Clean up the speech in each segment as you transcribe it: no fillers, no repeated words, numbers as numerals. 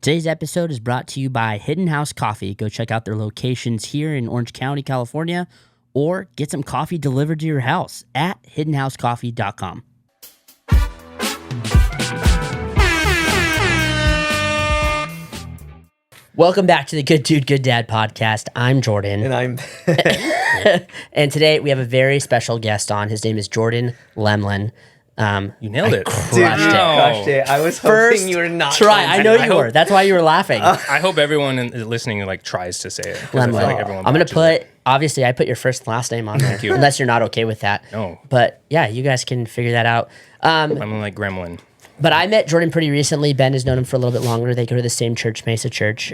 Today's episode is brought to you by Hidden House Coffee. Go check out their locations here in Orange County, California, or get some coffee delivered to your house at hiddenhousecoffee.com. Welcome back to the Good Dude, Good Dad podcast. I'm Jordan. And I'm... And today we have a very special guest on. His name is Jordan Laemmlen. You nailed it. Crushed Dude, you it. crushed it. I was hoping you were not try. I know I you hope- were. That's why you were laughing. I hope everyone listening tries to say it. 'Cause I feel Laemmlen. like everyone I'm going botches to put, it. obviously, I put your first and last name on there. you. Unless you're not okay with that. No. But yeah, you guys can figure that out. I'm like Gremlin. But I met Jordan pretty recently. Ben has known him for a little bit longer. They go to the same church, Mesa Church.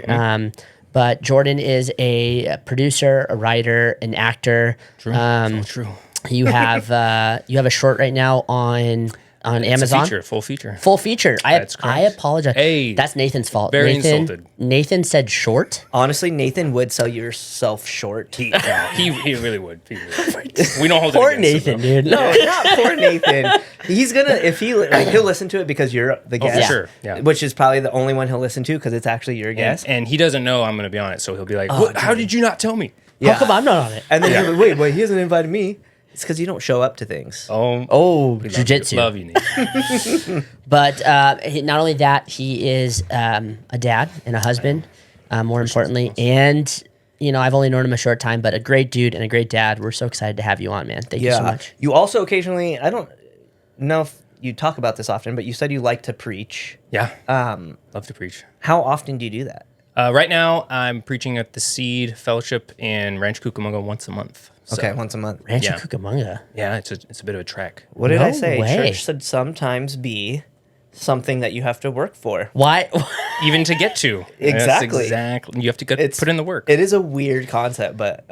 But Jordan is a producer, a writer, an actor. True. True. You have a short right now on Amazon. It's a feature, full feature. Full feature. That's correct. I apologize. Hey. That's Nathan's fault. Very Nathan, insulted. Nathan said short. Honestly, Nathan would sell yourself short. He really would. He really would. We don't hold Poor it against him, Nathan, though. dude. No, not poor Nathan. He's gonna, if he, he'll listen to it because you're the guest. for sure, yeah. Which is probably the only one he'll listen to because it's actually your guest. And he doesn't know I'm going to be on it, so he'll be like, what, how did you not tell me? Yeah. How come I'm not on it? And then he'll be, wait, he hasn't invited me. It's because you don't show up to things. Oh, we jujitsu. Love you, Nathan. But not only that, he is a dad and a husband, more importantly. And, you know, I've only known him a short time, but a great dude and a great dad. We're so excited to have you on, man. Thank you so much. You also occasionally, I don't know if you talk about this often, but you said you like to preach. Yeah. Love to preach. How often do you do that? Right now, I'm preaching at the Seed Fellowship in Rancho Cucamonga once a month. So, Okay, once a month. Rancho Yeah. Cucamonga. Yeah, it's a bit of a trek. What did No I say? way. Church should sometimes be something that you have to work for. Why? Even to get to. Exactly. Exactly. You have to put in the work. It is a weird concept, but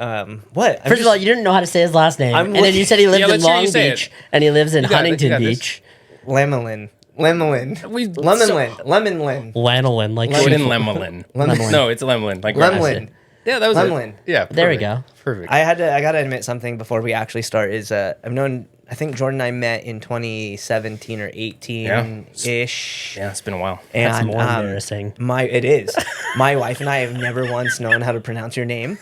what? First of all, you didn't know how to say his last name. I'm And then you said he lived Yeah, in let's hear Long you say Beach it. and he lives in got it, you Huntington got this. Beach. Leemmlen. We- Lemonlin. Lanolin, like Jordan seafood. Laemmlen. Leemmlen. No, it's Laemmlen. Like Leemmlen. Yeah, that was Leemmlen. it. Yeah. There we perfect. go. Perfect. I gotta admit something before we actually start is I think Jordan and I met in 2017 or 18-ish. Yeah, it's been a while. And That's more embarrassing. It is. My wife and I have never once known how to pronounce your name.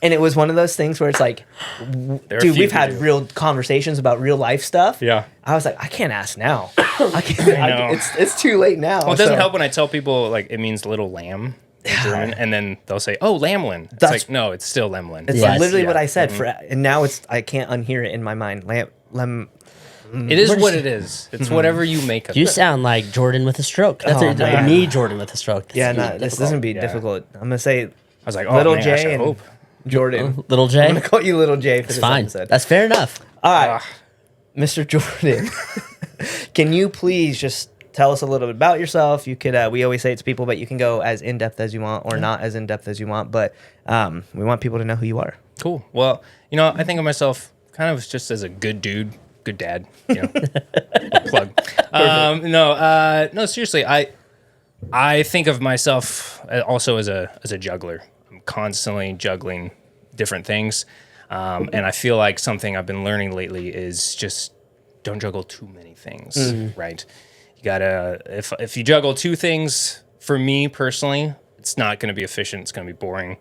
And it was one of those things where it's like, There are a dude, few we've had who do. real conversations about real life stuff. Yeah. I was like, I can't ask now. I can't. I know. It's too late now. Well, it doesn't so- help when I tell people like it means little lamb in German, and then they'll say, "Oh, Laemmlen." It's That's- like no, it's still Laemmlen. It's Yes. literally Yeah. what I said and now I can't unhear it in my mind. It is what it is. It's whatever you make of You it. sound like Jordan with a stroke. That's Oh, what, man. me, Jordan with a stroke. This Yeah, is gonna no, be this difficult. doesn't be Yeah. difficult. I'm gonna say I was like, "Oh, Little man, J I should and hope." Jordan. Little I'm J. gonna call you Little J for It's this fine. episode. That's fair enough. All right, Mr. Jordan, can you please just tell us a little bit about yourself? You could. We always say it's people, but you can go as in depth as you want, or not as in depth as you want. But we want people to know who you are. Cool. Well, I think of myself kind of just as a good dude, good dad. Little plug. No, seriously, I think of myself also as a juggler. I'm constantly juggling different things, and I feel like something I've been learning lately is just don't juggle too many things. Right? You gotta if you juggle two things, for me personally, it's not going to be efficient. It's going to be boring.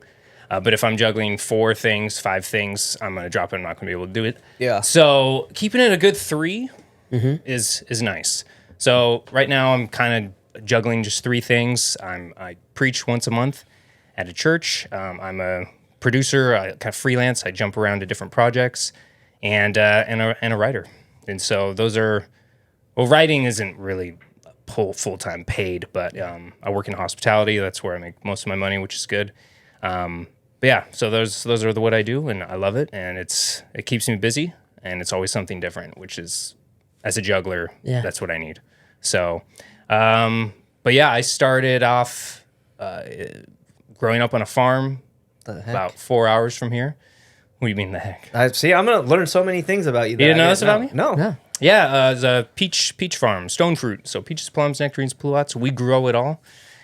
But if I'm juggling 4 things, 5 things, I'm going to drop it. I'm not going to be able to do it. Yeah. So keeping it a good 3 is nice. So right now I'm kind of juggling just 3 things. I preach once a month at a church. I'm a producer. I kind of freelance. I jump around to different projects, and a writer. And so those are. Well, writing isn't really full time paid, but I work in hospitality. That's where I make most of my money, which is good. But yeah, so those are what I do, and I love it, and it keeps me busy, and it's always something different, which is, as a juggler, that's what I need. So, but yeah, I started off growing up on a farm about 4 hours from here. What do you mean the heck? See, I'm gonna learn so many things about you. You didn't know this about me? No. Yeah. Yeah, it's a peach farm, stone fruit. So peaches, plums, nectarines, pluots. We grow it all,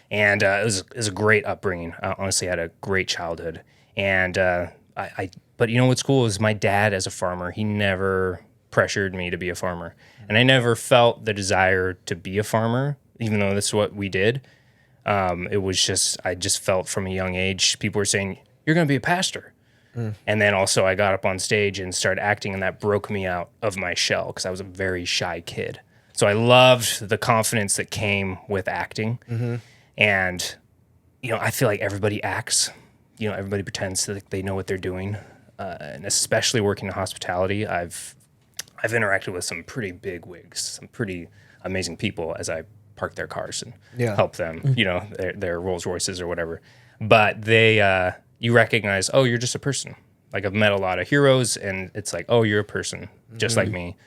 and it was a great upbringing. I honestly had a great childhood, and but you know what's cool is my dad, as a farmer, he never pressured me to be a farmer, and I never felt the desire to be a farmer, even though this is what we did. It was just, I just felt from a young age, people were saying, you're going to be a pastor. And then also I got up on stage and started acting, and that broke me out of my shell because I was a very shy kid. So I loved the confidence that came with acting. And, I feel like everybody acts, everybody pretends that they know what they're doing. And especially working in hospitality, I've interacted with some pretty big wigs, some pretty amazing people as I park their cars and help them, their Rolls Royces or whatever. But they, you recognize, oh, you're just a person. Like I've met a lot of heroes, and it's like, oh, you're a person just like me.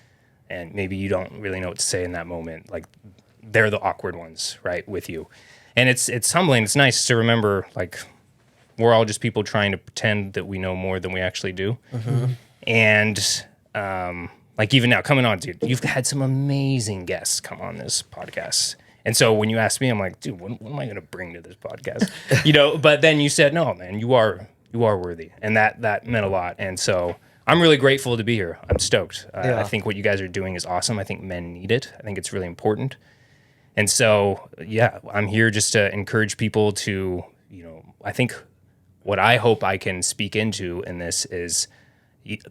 And maybe you don't really know what to say in that moment. Like they're the awkward ones, right, with you. And it's humbling. It's nice to remember, like, we're all just people trying to pretend that we know more than we actually do. And like even now coming on, dude, you've had some amazing guests come on this podcast. And so when you asked me, I'm like, dude, what am I going to bring to this podcast? But then you said, no, man, you are worthy. And that meant a lot. And so I'm really grateful to be here. I'm stoked. I think what you guys are doing is awesome. I think men need it. I think it's really important. And so, yeah, I'm here just to encourage people to, I think what I hope I can speak into in this is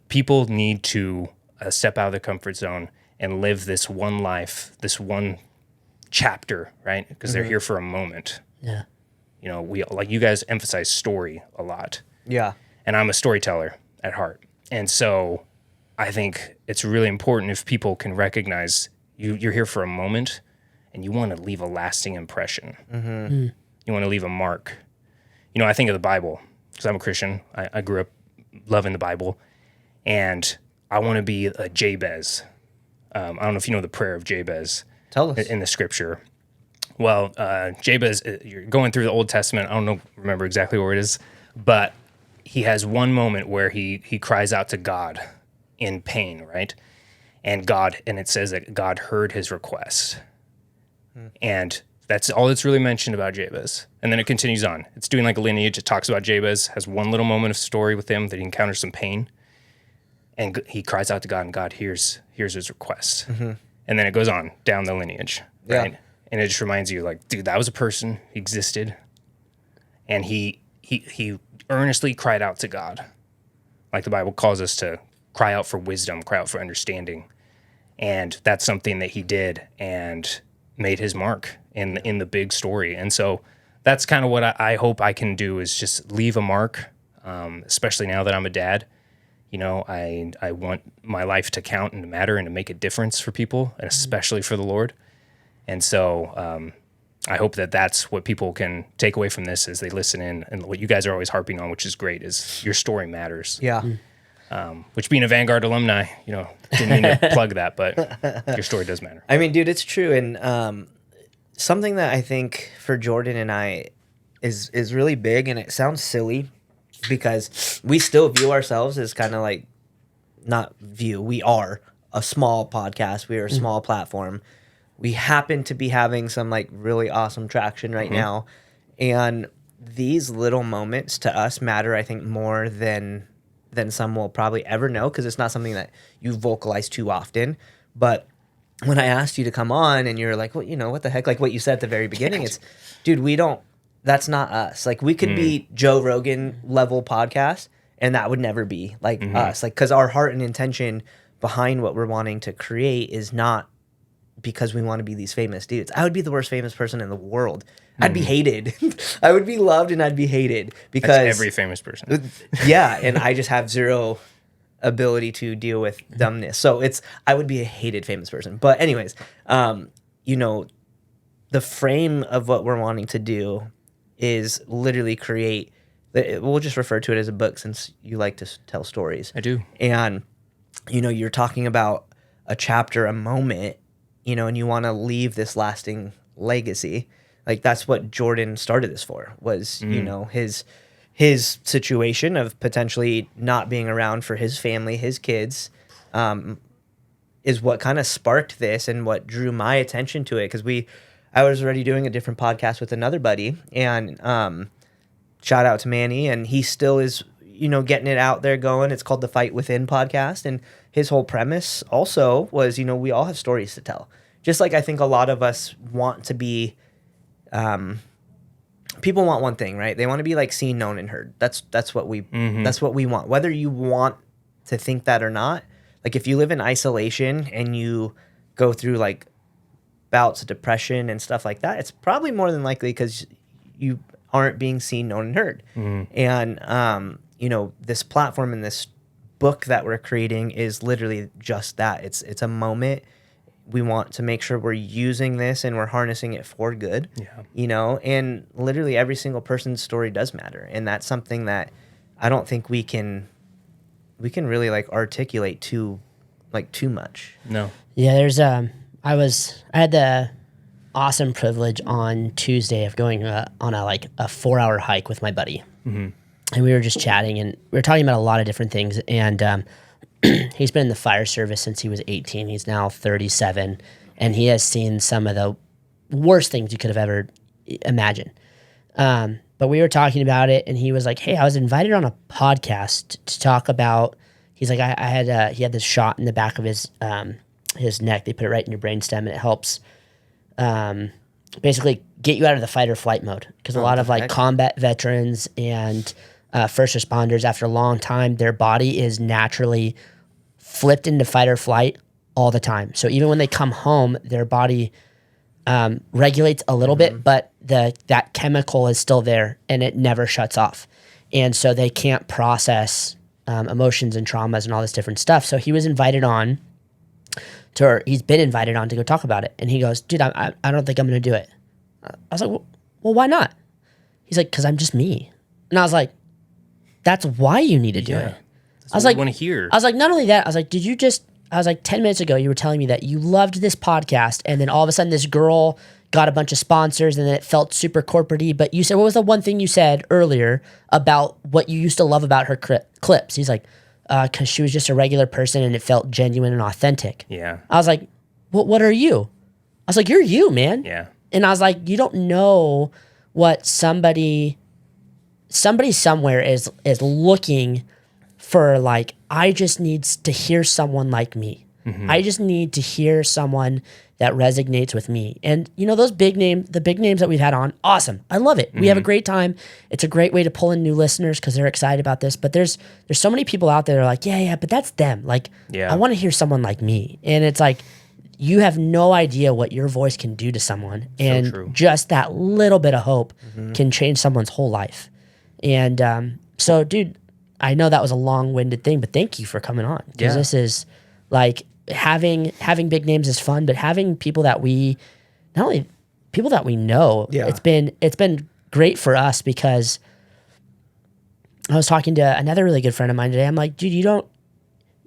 people need to step out of their comfort zone and live this one life, this one chapter, right? Because they're here for a moment. Yeah. We, like, you guys emphasize story a lot. Yeah. And I'm a storyteller at heart. And so I think it's really important if people can recognize you're here for a moment and you want to leave a lasting impression. You want to leave a mark. I think of the Bible because I'm a Christian. I grew up loving the Bible, and I want to be a Jabez. I don't know if you know the prayer of Jabez. Tell us. In the scripture. Well, Jabez, you're going through the Old Testament. I don't remember exactly where it is, but he has one moment where he cries out to God in pain, right? And it says that God heard his request. And that's all that's really mentioned about Jabez. And then it continues on. It's doing like a lineage. It talks about Jabez, has one little moment of story with him that he encounters some pain. And he cries out to God, and God hears his request. And then it goes on down the lineage, right? And it just reminds you, like, dude, that was a person. He existed. And he earnestly cried out to God. Like the Bible calls us to cry out for wisdom, cry out for understanding. And that's something that he did and made his mark in the big story. And so that's kind of what I hope I can do, is just leave a mark, especially now that I'm a dad. I want my life to count and to matter and to make a difference for people, and especially for the Lord. And so I hope that that's what people can take away from this as they listen in. And what you guys are always harping on, which is great, is your story matters. Yeah. Which, being a Vanguard alumni, didn't mean to plug that, but your story does matter. I mean, dude, it's true. And something that I think for Jordan and I is really big, and it sounds silly because we still view ourselves as kind of like, we are a small podcast. We are a small platform. We happen to be having some like really awesome traction right now. And these little moments to us matter, I think, more than some will probably ever know, because it's not something that you vocalize too often. But when I asked you to come on and you're like, well, what the heck? Like what you said at the very beginning, it's, dude, that's not us. Like we could be Joe Rogan level podcast, and that would never be like us. Like, because our heart and intention behind what we're wanting to create is not because we want to be these famous dudes. I would be the worst famous person in the world. I'd be hated. I would be loved and I'd be hated because that's every famous person. Yeah, and I just have zero ability to deal with dumbness. So I would be a hated famous person. But anyways, the frame of what we're wanting to do is literally create. We'll just refer to it as a book, since you like to tell stories. I do. And you're talking about a chapter, a moment, and you want to leave this lasting legacy. Like that's what Jordan started this for, was, his situation of potentially not being around for his family, his kids, is what kind of sparked this and what drew my attention to it. Because I was already doing a different podcast with another buddy, and shout out to Manny, and he still is, getting it out there going. It's called the Fight Within podcast. And his whole premise also was, we all have stories to tell. Just like I think a lot of us want to be people want one thing, right? They want to be like seen, known, and heard. That's what we want. Whether you want to think that or not, like if you live in isolation and you go through like bouts of depression and stuff like that, it's probably more than likely because you aren't being seen, known, and heard. And you know, this platform and this book that we're creating is literally just that. It's a moment. We want to make sure we're using this and we're harnessing it for good. You know, and literally every single person's story does matter, and that's something that I don't think we can really like articulate too much. No. Yeah, there's I had the awesome privilege on Tuesday of going on a 4-hour hike with my buddy. And we were just chatting, and we were talking about a lot of different things. And he's been in the fire service since he was 18. He's now 37, and he has seen some of the worst things you could have ever imagined. But we were talking about it, and he was like, "Hey, I was invited on a podcast to talk about." He's like, "I had he had this shot in the back of his neck. They put it right in your brainstem, and it helps basically get you out of the fight or flight mode, because a lot of like combat veterans and first responders, after a long time, their body is naturally flipped into fight or flight all the time. So even when they come home, their body regulates a little bit, but that chemical is still there and it never shuts off. And so they can't process emotions and traumas and all this different stuff. So he was invited on he's been invited on to go talk about it. And he goes, "Dude, I don't think I'm going to do it." I was like, well, why not? He's like, "Because I'm just me." And I was like, "That's why you need to do it." I was like, want to hear. I was like, not only that, I was like, I was like, 10 minutes ago, you were telling me that you loved this podcast, and then all of a sudden this girl got a bunch of sponsors, and then it felt super corporate-y. But you said, what was the one thing you said earlier about what you used to love about her clips? He's like, because she was just a regular person, and it felt genuine and authentic. Yeah. I was like, what are you? I was like, you're you, man. Yeah. And I was like, you don't know what somebody somewhere is looking for. Like, I just need to hear someone like me. I just need to hear someone that resonates with me. And you know, the big names that we've had on, awesome. I love it. We have a great time. It's a great way to pull in new listeners because they're excited about this. But there's so many people out there that are like, yeah, but that's them. Like, I want to hear someone like me. And it's like, you have no idea what your voice can do to someone. And just that little bit of hope can change someone's whole life. And so, dude, I know that was a long-winded thing, but thank you for coming on. Because this is like, having big names is fun, but having people that we, not only people that we know, it's been great for us, because I was talking to another really good friend of mine today. I'm like, dude, you don't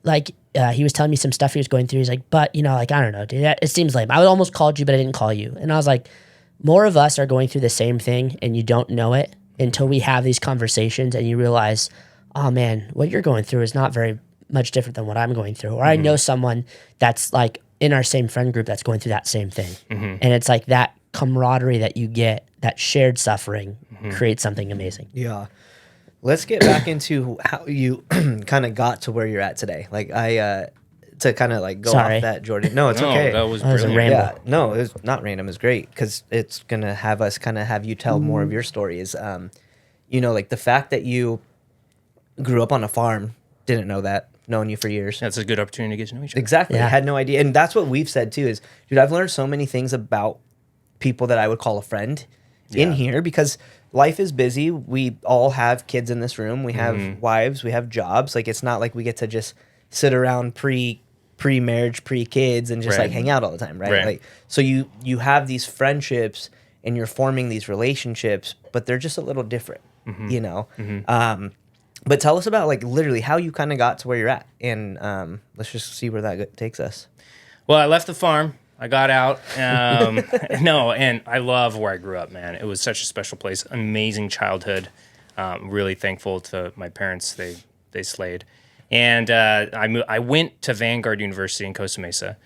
like, he was telling me some stuff he was going through. He's like, but you know, like, I don't know, dude, it seems lame. I almost called you, but I didn't call you. And I was like, more of us are going through the same thing, and you don't know it until we have these conversations and you realize, oh man, what you're going through is not very much different than what I'm going through. Or I know someone that's like in our same friend group that's going through that same thing. And it's like that camaraderie that you get, that shared suffering creates something amazing. Yeah. Let's get back into how you kind of got to where you're at today. Like to kind of like go off that, Jordan. No, it's okay. That was a brilliant. ramble. Yeah, no, it's not random. It's great because it's going to have us kind of have you tell more of your stories. You know, like the fact that you grew up on a farm, didn't know that. Known you for years. That's a good opportunity to get to know each other. Exactly. I had no idea. And that's what we've said too is, dude, I've learned so many things about people that I would call a friend in here, because life is busy. We all have kids in this room. We have wives. We have jobs. Like, it's not like we get to just sit around pre-marriage, pre-kids and just like hang out all the time, right? Like, so you have these friendships and you're forming these relationships, but they're just a little different, you know? But tell us about like literally how you kind of got to where you're at, and let's just see where that takes us. Well, I left the farm. I got out. No, and I love where I grew up, man. It was such a special place. Amazing childhood. Really thankful to my parents. They slayed. And I went to Vanguard University in Costa Mesa,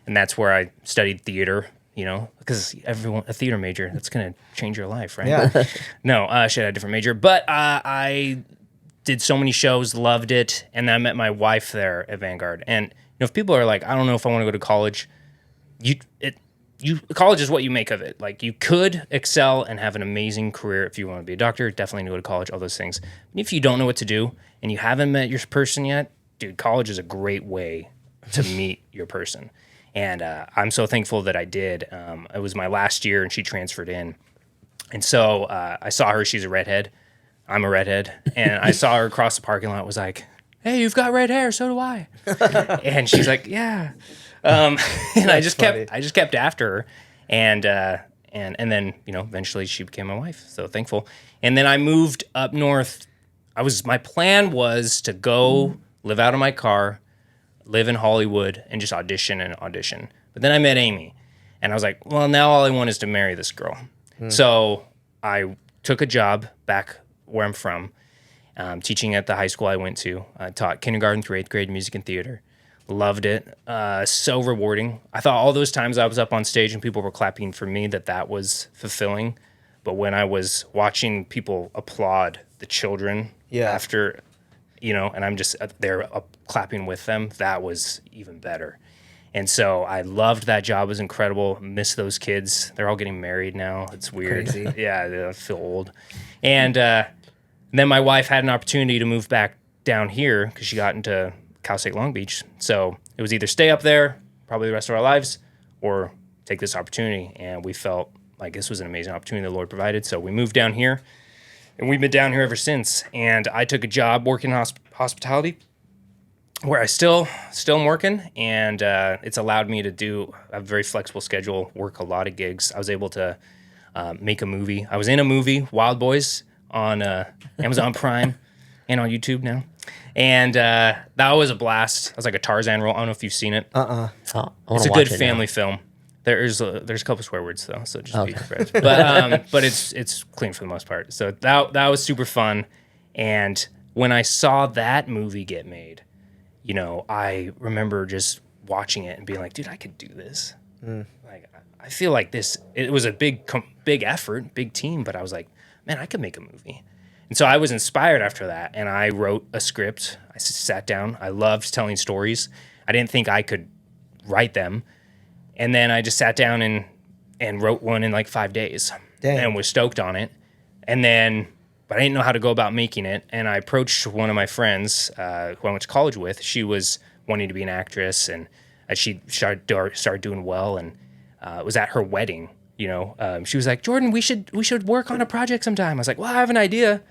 and that's where I studied theater. You know, because a theater major, that's gonna change your life, right? Yeah. No, I should have a different major, but I did so many shows, loved it, and then I met my wife there at Vanguard. And you know, if people are like, I don't know if I want to go to college, college is what you make of it. Like, you could excel and have an amazing career if you want to be a doctor. Definitely go to college, all those things. But if you don't know what to do and you haven't met your person yet, dude, college is a great way to meet your person. And I'm so thankful that I did. It was my last year, and she transferred in. And so I saw her. She's a redhead. I'm a redhead. And I saw her across the parking lot. Was like, "Hey, you've got red hair. So do I." And she's like, "Yeah." And I just kept after her, and then eventually she became my wife. So thankful. And then I moved up north. My plan was to go live out of my car, live in Hollywood, and just audition. But then I met Amy, and I was like, well, now all I want is to marry this girl. So I took a job back where I'm from, teaching at the high school I went to. I taught kindergarten through 8th grade music and theater. Loved it. So rewarding. I thought all those times I was up on stage and people were clapping for me, that was fulfilling. But when I was watching people applaud the children after, and I'm just there clapping with them, that was even better. And so I loved that job. It was incredible. Miss those kids. They're all getting married now. It's weird. Crazy. Yeah, I feel old. And then my wife had an opportunity to move back down here because she got into Cal State Long Beach. So it was either stay up there probably the rest of our lives or take this opportunity. And we felt like this was an amazing opportunity the Lord provided. So we moved down here, and we've been down here ever since. And I took a job working in hospitality, where I still am working, and it's allowed me to do a very flexible schedule, work a lot of gigs. I was able to make a movie. I was in a movie, Wild Boys, on Amazon Prime and on YouTube now. And that was a blast. It was like a Tarzan role. I don't know if you've seen it. It's a good family film. There's a couple swear words though, so just be prepared. But it's clean for the most part. So that was super fun. And when I saw that movie get made, I remember just watching it and being like, dude, I could do this. Like, I feel like this. It was a big effort, big team, but I was like, man, I could make a movie. And so I was inspired after that, and I wrote a script. I sat down. I loved telling stories. I didn't think I could write them. And then I just sat down and wrote one in like 5 days. Dang. And was stoked on it. But I didn't know how to go about making it. And I approached one of my friends who I went to college with. She was wanting to be an actress, and she started doing well. And it was at her wedding. She was like, Jordan, we should work on a project sometime. I was like, well, I have an idea.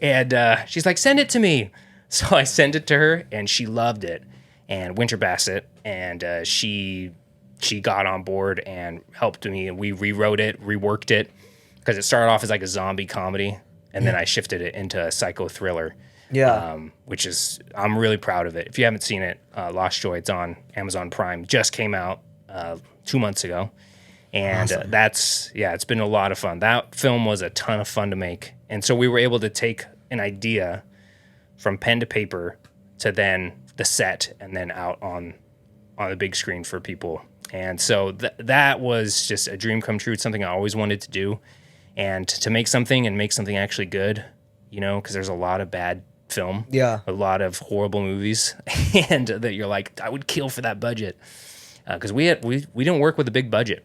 And she's like, send it to me. So I sent it to her, and she loved it. And Winter Bassett, and she got on board and helped me. And we rewrote it, reworked it, because it started off as like a zombie comedy. And then I shifted it into a psycho thriller, which is, I'm really proud of it. If you haven't seen it, Lost Joy, it's on Amazon Prime, just came out 2 months ago. And awesome. It's been a lot of fun. That film was a ton of fun to make. And so we were able to take an idea from pen to paper to then the set and then out on the big screen for people. And so that was just a dream come true. It's something I always wanted to do. And to make something actually good, because there's a lot of bad film, a lot of horrible movies, and that you're like, I would kill for that budget, because we didn't work with a big budget,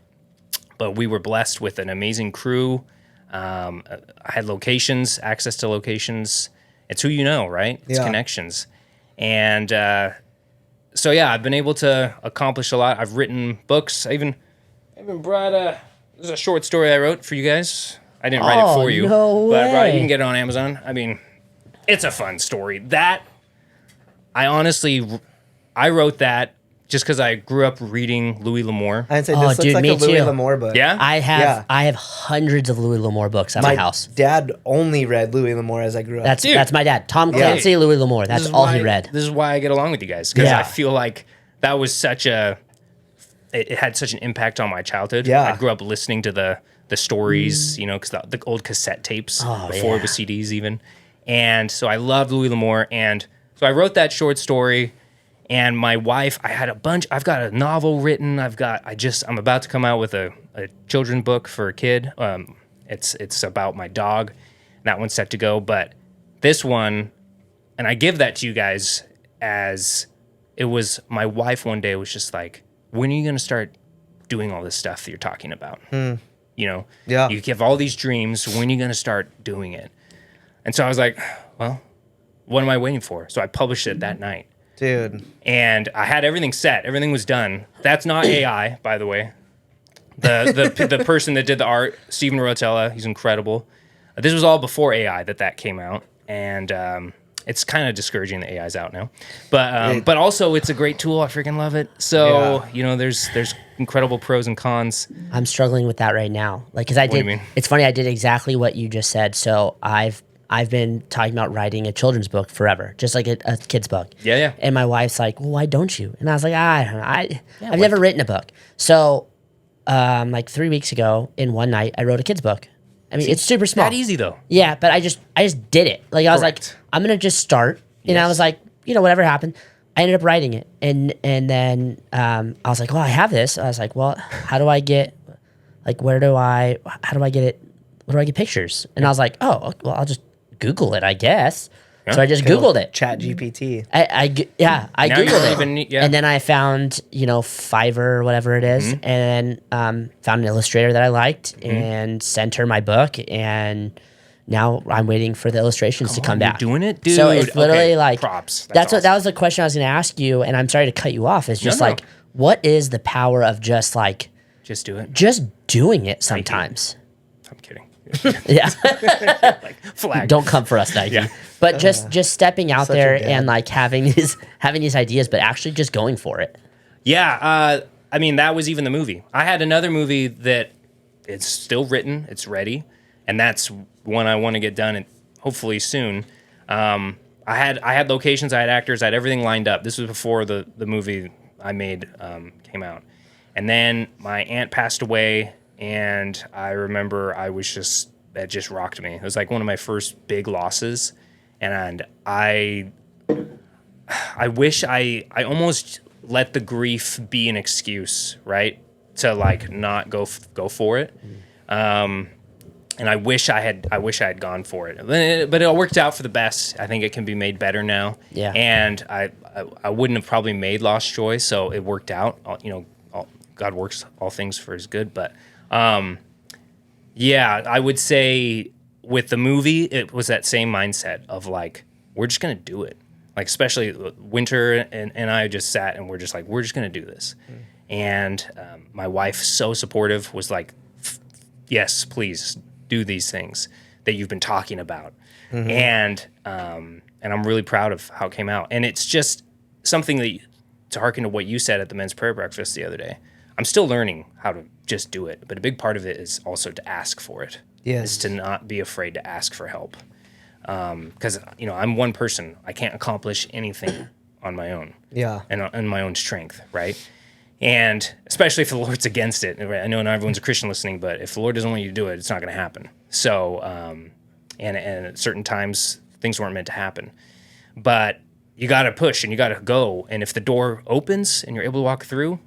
but we were blessed with an amazing crew. I had access to locations. It's who you know, right? It's connections, and so I've been able to accomplish a lot. I've written books. I even brought this is a short story I wrote for you guys. I didn't write it for you. No but way. You can get it on Amazon. I mean, it's a fun story. I wrote that just because I grew up reading Louis L'Amour. I'd say this looks like me a Louis too. L'Amour book. Yeah? I have hundreds of Louis L'Amour books at my house. Dad only read Louis L'Amour as I grew up. That's my dad. Tom Clancy, Louis L'Amour. That's all he read. This is why I get along with you guys, because I feel like that was it had such an impact on my childhood. Yeah. I grew up listening to the stories, because the old cassette tapes before it was CDs even. And so I loved Louis L'Amour. And so I wrote that short story. And my wife, I've got a novel written. I'm about to come out with a children's book for a kid. It's about my dog. That one's set to go. But this one, and I give that to you guys as it was, my wife one day was just like, when are you going to start doing all this stuff that you're talking about? You know, Yeah. you have all these dreams. When are you going to start doing it? And so I was like, well, what am I waiting for? So I published it that night. Dude. And I had everything set. Everything was done. That's not AI, by the way. The person that did the art, Steven Rotella, he's incredible. This was all before AI that came out. And it's kind of discouraging that AI's out now. But also it's a great tool. I freaking love it. So, you know, there's incredible pros and cons. I'm struggling with that right now. Like, cause I What do did, you mean? it's funny. I did exactly what you just said. So I've been talking about writing a children's book forever, just like a kid's book. Yeah, yeah. And my wife's like, well, why don't you? And I was like, I don't know. I've never written a book. So, like 3 weeks ago in one night, I wrote a kid's book. I mean, it's super small. Not easy though. Yeah, but I just did it. Like I was like, Correct. I'm gonna just start, and I was like, you know, whatever happened, I ended up writing it, and then I was like, well, I have this. I was like, well, how do I get, like, how do I get it? Where do I get pictures? And I was like, oh, well, I'll just Google it, I guess. So I just Googled it. Chat GPT. I Now you Googled don't it, even need- yeah. and then I found, you know, Fiverr or whatever it is, and found an illustrator that I liked, and sent her my book, and now I'm waiting for the illustrations to come back. You're doing it, dude. So it's literally Okay, like props. That's what awesome. that was the question I was going to ask you, and I'm sorry to cut you off. It's just No. like, what is the power of just like Just do it. just doing it sometimes? I'm kidding. Yeah. Like flag. Don't come for us, Nike. Yeah. But just stepping out Such a there dad. and like having these ideas, but actually just going for it. Yeah, I mean that was even the movie. I had another movie that it's still written, it's ready, and that's one I want to get done, and hopefully soon. I had locations, I had actors, I had everything lined up. This was before the movie I made came out, and then my aunt passed away, and I remember that just rocked me. It was like one of my first big losses, and I wish I almost let the grief be an excuse, right? To like not go for it. And I wish I had gone for it. But it all worked out for the best. I think it can be made better now. Yeah. And I wouldn't have probably made Lost Joy, so it worked out. You know, God works all things for his good, but yeah, I would say with the movie, it was that same mindset of like, we're just going to do it. Like, especially Winter and I just sat and we're just like, we're just going to do this. And my wife, so supportive, was like, yes, please do these things that you've been talking about. And I'm really proud of how it came out. And it's just something that, to hearken to what you said at the men's prayer breakfast the other day, I'm still learning how to just do it. But a big part of it is also to ask for it. Yes. Is to not be afraid to ask for help. Because, you know, I'm one person. I can't accomplish anything on my own. Yeah. And on my own strength, right? And especially if the Lord's against it. Right? I know not everyone's a Christian listening, but if the Lord doesn't want you to do it, it's not going to happen. So, and at certain times, things weren't meant to happen. But you got to push and you got to go. And if the door opens and you're able to walk through,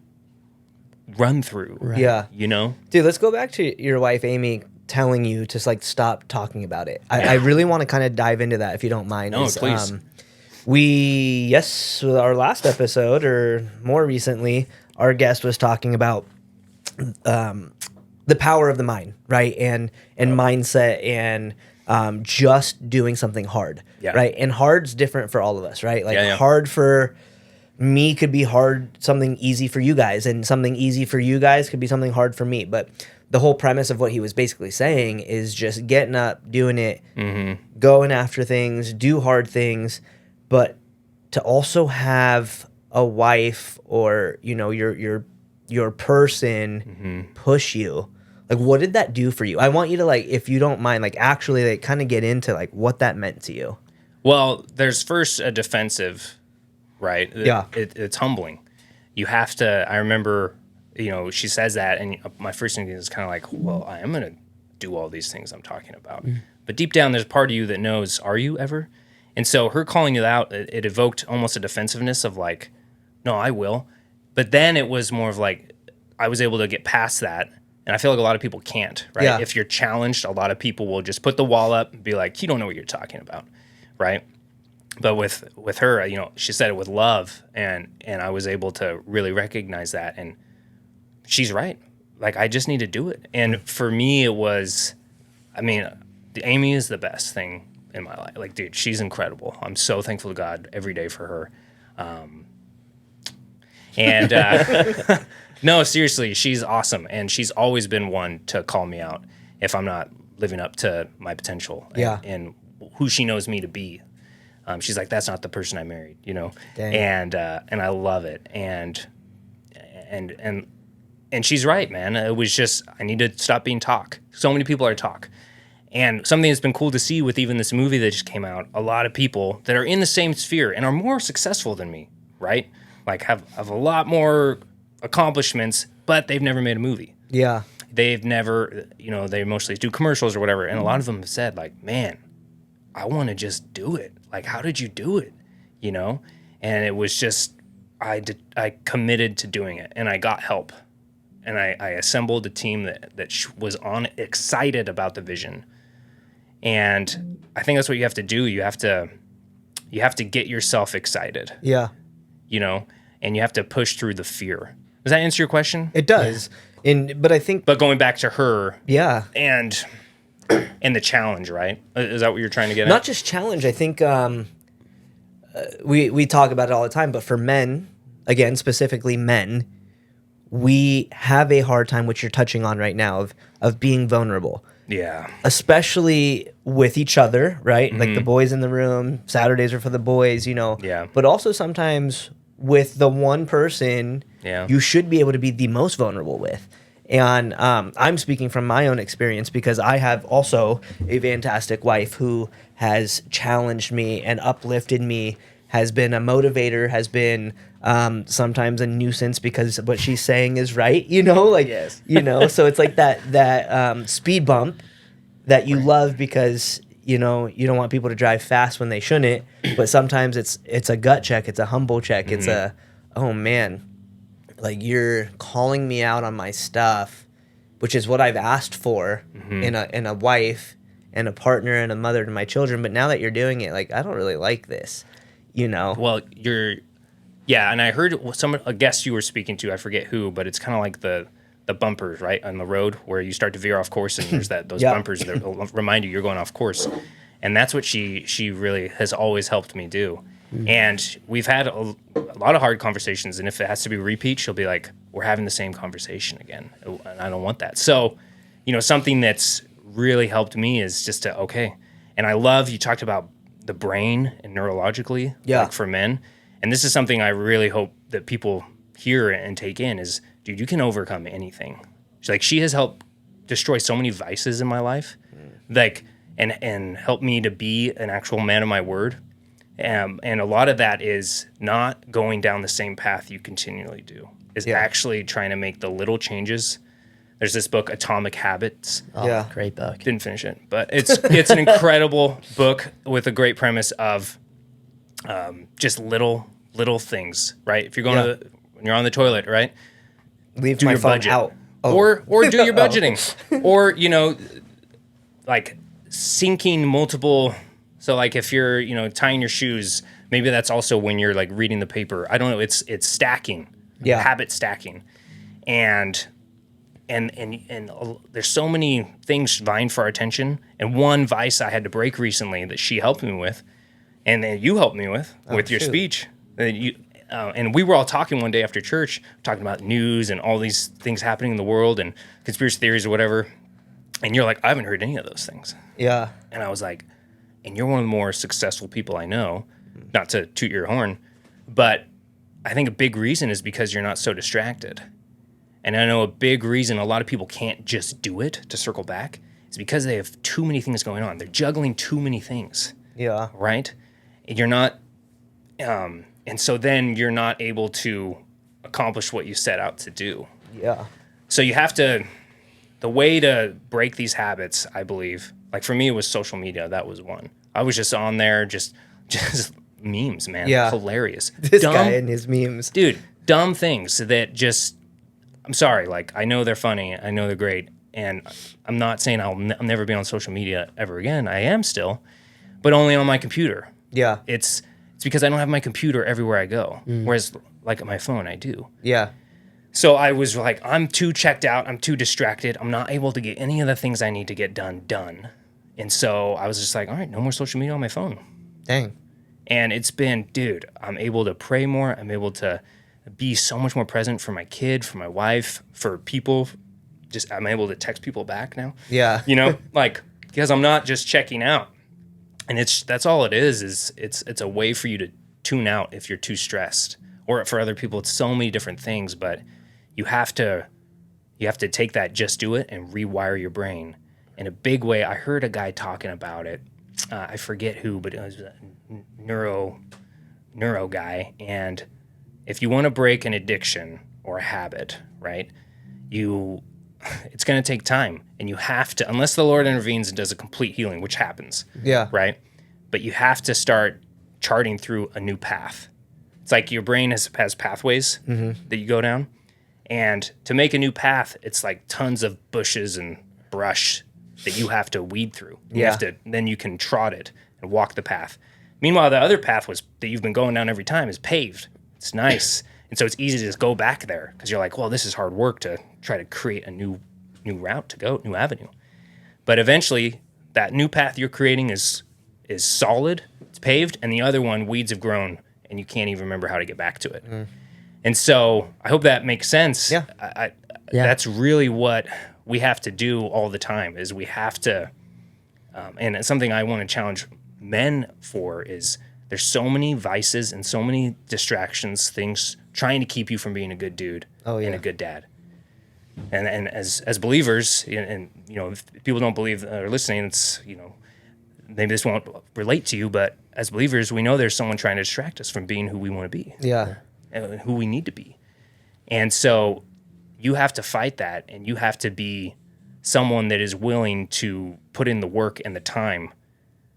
run through. Right. Yeah. You know? Dude, let's go back to your wife, Amy, telling you to like stop talking about it. I really want to kind of dive into that if you don't mind. No, please. With our last episode or more recently, our guest was talking about the power of the mind, right? And mindset and just doing something hard, Yeah. right? And hard's different for all of us, right? Like Yeah. hard for me could be hard, something easy for you guys, and something easy for you guys could be something hard for me. But the whole premise of what he was basically saying is just getting up, doing it, going after things, do hard things, but to also have a wife or, you know, your person push you. Like, what did that do for you? I want you to, like, if you don't mind, like, actually, like, kind of get into, like, what that meant to you. Well, there's first a defensive, right? Yeah. It's humbling. You have to, I remember, you know, she says that, and my first thing is kind of like, well, I am going to do all these things I'm talking about. But deep down, there's a part of you that knows, are you ever? And so her calling it out, it evoked almost a defensiveness of like, no, I will. But then it was more of like, I was able to get past that. And I feel like a lot of people can't, right? Yeah. If you're challenged, a lot of people will just put the wall up and be like, you don't know what you're talking about, right? But with her, you know, she said it with love, and I was able to really recognize that. And she's right. Like, I just need to do it. And for me, it was, I mean, Amy is the best thing in my life. Like, dude, she's incredible. I'm so thankful to God every day for her. No, seriously, she's awesome. And she's always been one to call me out if I'm not living up to my potential and who she knows me to be. She's like, that's not the person I married, you know? Dang. And I love it. And she's right, man. It was just, I need to stop being talk. So many people are talk. And something that's been cool to see with even this movie that just came out, a lot of people that are in the same sphere and are more successful than me, right? Like have a lot more accomplishments, but they've never made a movie. Yeah. They've never, you know, they mostly do commercials or whatever. And a lot of them have said like, man, I want to just do it. Like, how did you do it? You know? And it was just, I committed to doing it and I got help. And I assembled a team that was excited about the vision. And I think that's what you have to do. You have to get yourself excited. Yeah. You know, and you have to push through the fear. Does that answer your question? It does. But going back to her. Yeah. And the challenge, right? Is that what you're trying to get at? Not just challenge. I think we talk about it all the time, but for men, again, specifically men, we have a hard time, which you're touching on right now, of being vulnerable. Yeah. Especially with each other, right? Mm-hmm. Like the boys in the room, Saturdays are for the boys, you know. Yeah. But also sometimes with the one person you should be able to be the most vulnerable with. And I'm speaking from my own experience because I have also a fantastic wife who has challenged me and uplifted me, has been a motivator, has been sometimes a nuisance because what she's saying is right, you know, like, yes. you know, so it's like that speed bump that you love because, you know, you don't want people to drive fast when they shouldn't, but sometimes it's a gut check, it's a humble check, mm-hmm. it's a, oh man, like you're calling me out on my stuff, which is what I've asked for mm-hmm. in a wife and a partner and a mother to my children, but now that you're doing it, like, I don't really like this. You know, well, and I heard a guest you were speaking to, I forget who, but it's kind of like the bumpers, right, on the road where you start to veer off course, and there's those bumpers that remind you you're going off course, and that's what she really has always helped me do. Mm-hmm. And we've had a lot of hard conversations, and if it has to be repeat, she'll be like, "We're having the same conversation again," and I don't want that. So, you know, something that's really helped me is just to and I love you talked about the brain and neurologically, like for men. And this is something I really hope that people hear and take in is, dude, you can overcome anything. She has helped destroy so many vices in my life, like, and helped me to be an actual man of my word. And a lot of that is not going down the same path you continually do, is actually trying to make the little changes. There's this book, Atomic Habits. Oh, great book. Didn't finish it, but it's an incredible book with a great premise of just little things, right? If you're going when you're on the toilet, right? Leave my phone out. Oh. Or do your budgeting. Or, you know, like syncing multiple. So like if you're, you know, tying your shoes, maybe that's also when you're like reading the paper. I don't know. It's stacking. Yeah. Habit stacking. And there's so many things vying for our attention. And one vice I had to break recently that she helped me with, and then you helped me with your speech. And we were all talking one day after church, talking about news and all these things happening in the world and conspiracy theories or whatever. And you're like, I haven't heard any of those things. Yeah. And I was like, and you're one of the more successful people I know, not to toot your horn, but I think a big reason is because you're not so distracted. And I know a big reason a lot of people can't just do it, to circle back, is because they have too many things going on. They're juggling too many things. Yeah. Right? And you're not, and so then you're not able to accomplish what you set out to do. Yeah. So you have to, the way to break these habits, I believe, like for me, it was social media. That was one. I was just on there, just memes, man. Yeah. Hilarious. This guy and his memes. Dude, dumb things that just, I'm sorry, like, I know they're funny, I know they're great, and I'm not saying I'll never be on social media ever again. I am still, but only on my computer. Yeah. It's because I don't have my computer everywhere I go, whereas, like, on my phone, I do. Yeah. So I was like, I'm too checked out. I'm too distracted. I'm not able to get any of the things I need to get done. And so I was just like, all right, no more social media on my phone. Dang. And it's been, dude, I'm able to pray more. I'm able to be so much more present for my kid, for my wife, for people. Just I'm able to text people back now. Yeah. You know, like, because I'm not just checking out. And that's all it is it's a way for you to tune out if you're too stressed. Or for other people, it's so many different things, but you have to take that just do it and rewire your brain in a big way. I heard a guy talking about it. I forget who, but it was a neuro guy. And if you want to break an addiction or a habit, right, it's going to take time, and you have to, unless the Lord intervenes and does a complete healing, which happens. Yeah. Right. But you have to start charting through a new path. It's like your brain has pathways that you go down. And to make a new path, it's like tons of bushes and brush that you have to weed through. Then you can trot it and walk the path. Meanwhile, the other path that you've been going down every time is paved. It's nice. And so it's easy to just go back there because you're like, well, this is hard work to try to create a new route to go, new avenue. But eventually, that new path you're creating is solid, it's paved, and the other one, weeds have grown, and you can't even remember how to get back to it. And so I hope that makes sense. Yeah. That's really what we have to do all the time is we have to, and it's something I want to challenge men for is there's so many vices and so many distractions, things trying to keep you from being a good dude and a good dad. And as believers, and you know, if people don't believe or are listening, it's, you know, maybe this won't relate to you, but as believers, we know there's someone trying to distract us from being who we want to be. Yeah. And who we need to be. And so you have to fight that, and you have to be someone that is willing to put in the work and the time,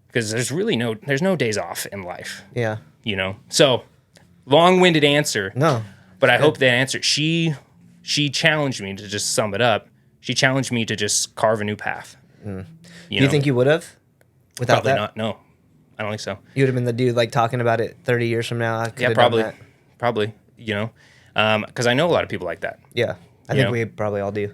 because there's no days off in life. Yeah. You know? So long-winded answer. No. But I hope that answer, she challenged me, to just sum it up. She challenged me to just carve a new path. Do you think you would have without Probably that? not. No, I don't think so. You would have been the dude like talking about it 30 years from now. Yeah, probably. You know, because I know a lot of people like that. Yeah, I think we probably all do.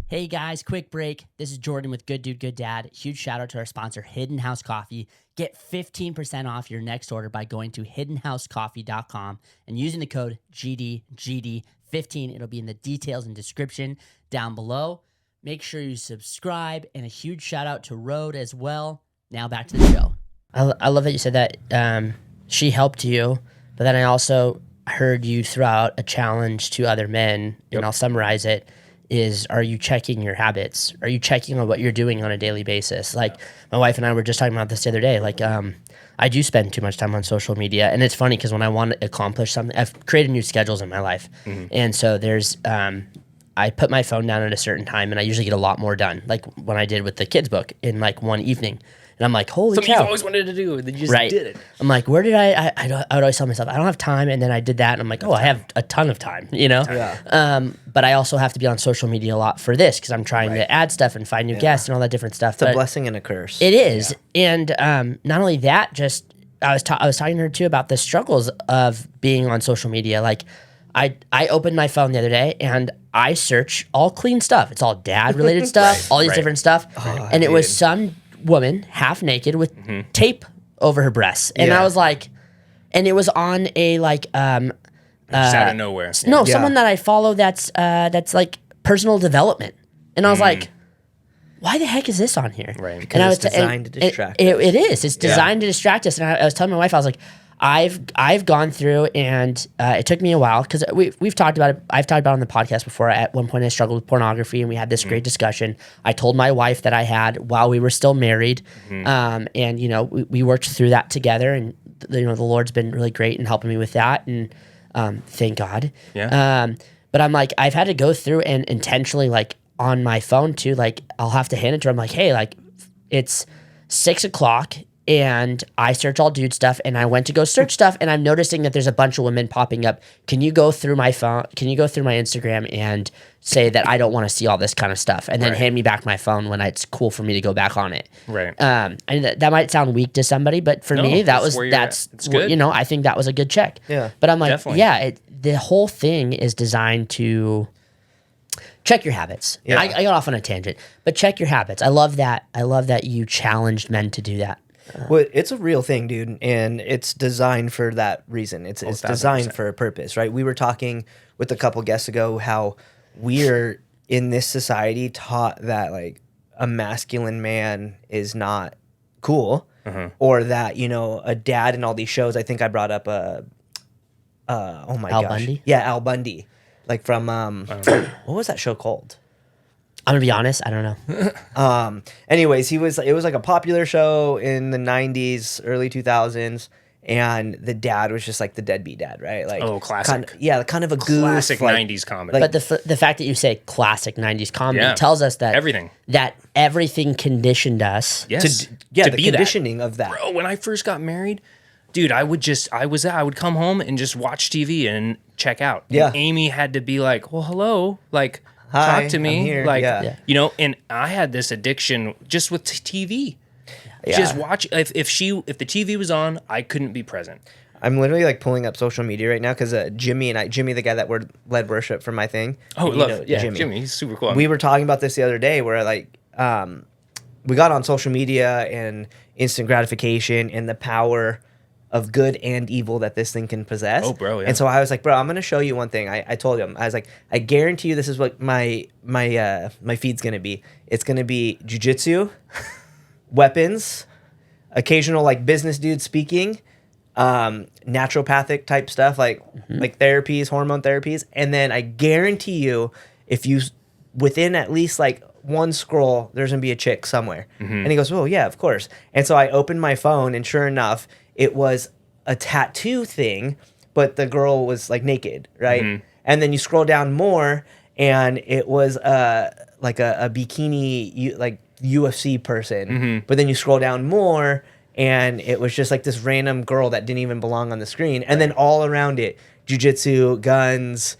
Hey guys, quick break. This is Jordan with Good Dude, Good Dad. Huge shout out to our sponsor, Hidden House Coffee. Get 15% off your next order by going to hiddenhousecoffee.com and using the code GDGD15. It'll be in the details and description down below. Make sure you subscribe, and a huge shout out to Rode as well. Now back to the show. I love that you said that she helped you, but then I also heard you throw out a challenge to other men, and I'll summarize it. Are you checking your habits? Are you checking on what you're doing on a daily basis? Like my wife and I were just talking about this the other day. Like I do spend too much time on social media, and it's funny because when I want to accomplish something, I've created new schedules in my life, and so there's I put my phone down at a certain time, and I usually get a lot more done. Like when I did with the kids book in like one evening. And I'm like, holy Something cow. you've always wanted to do, and then you just did it. I'm like, where did I would always tell myself, I don't have time. And then I did that, and I'm like, I have a ton of time, you know? Yeah. But I also have to be on social media a lot for this because I'm trying to add stuff and find new guests and all that different stuff. It's a blessing and a curse. It is. Yeah. And not only that, just I was talking to her too about the struggles of being on social media. Like I opened my phone the other day and I search all clean stuff. It's all dad related stuff, all these different stuff. And it was some woman half naked with tape over her breasts. And I was like, and it was on a like Just out of nowhere. no, someone that I follow that's like personal development. And I was like, why the heck is this on here? Right. Because it's designed to distract us. It is. It's designed to distract us. And I was telling my wife, I was like, I've gone through, and it took me a while because we've talked about it. I've talked about it on the podcast before. At one point, I struggled with pornography, and we had this great discussion. I told my wife that I had while we were still married, and you know we worked through that together, and you know the Lord's been really great in helping me with that, and thank God. Yeah. But I'm like, I've had to go through and intentionally like on my phone too. Like I'll have to hand it to her. I'm like, hey, like it's 6:00. and I search all dude stuff, and I went to go search stuff, and I'm noticing that there's a bunch of women popping up. Can you go through my phone? Can you go through my Instagram and say that I don't want to see all this kind of stuff, and then hand me back my phone when it's cool for me to go back on it? Right. And that might sound weak to somebody, but for me, that's good. you know, I think that was a good check. Yeah. But I'm like, Definitely. the whole thing is designed to check your habits. Yeah. I got off on a tangent, but check your habits. I love that. I love that you challenged men to do that. Well, it's a real thing, dude, and it's designed for that reason. It's designed 1000%. for a purpose, right? We were talking with a couple guests ago how we're in this society taught that like a masculine man is not cool, or that, you know, a dad in all these shows. I think I brought up oh my Al gosh, Bundy? yeah, Al Bundy, like from what was that show called? I'm gonna be honest. I don't know. Anyways, it was like a popular show in the 90s, early 2000s, and the dad was just like the deadbeat dad, right? Like, classic. kind of a goof, Classic like, 90s comedy. But the fact that you say classic '90s comedy Yeah. tells us that everything conditioned us. yes. the be that. conditioning of that. Bro, when I first got married, dude, I would come home and just watch TV and check out. Yeah. And Amy had to be like, well, hello, like, Hi, talk to I'm me. here. Like, Yeah. you know, and I had this addiction just with TV. Yeah. Just watch, if the TV was on, I couldn't be present. I'm literally like pulling up social media right now because Jimmy, the guy that led worship for my thing. Oh, you love, know yeah, Jimmy, he's super cool. We were talking about this the other day where like we got on social media and instant gratification and the power of good and evil that this thing can possess. Oh, bro, yeah. And so I was like, bro, I'm gonna show you one thing. I told him, I was like, I guarantee you this is what my feed's gonna be. It's gonna be jujitsu, weapons, occasional like business dudes speaking, naturopathic type stuff like therapies, hormone therapies, and then I guarantee you, if you within at least like one scroll, there's gonna be a chick somewhere. And he goes, oh yeah, of course. And so I opened my phone, and sure enough, it was a tattoo thing, but the girl was like naked, right? And then you scroll down more, and it was like a bikini like UFC person. But then you scroll down more, and it was just like this random girl that didn't even belong on the screen. And then all around it, jujitsu, guns,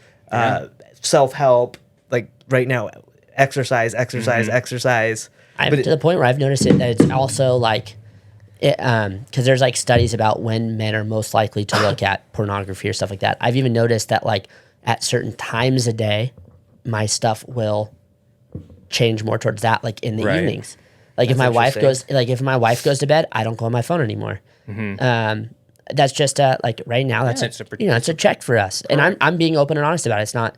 self-help, like right now, exercise. To the point where I've noticed it that it's also like, because there's like studies about when men are most likely to look at pornography or stuff like that. I've even noticed that like at certain times a day, my stuff will change more towards that, like in the evenings. Like if my wife goes to bed, I don't go on my phone anymore. That's just like right now. That's it's a check for us, and I'm being open and honest about it. It's not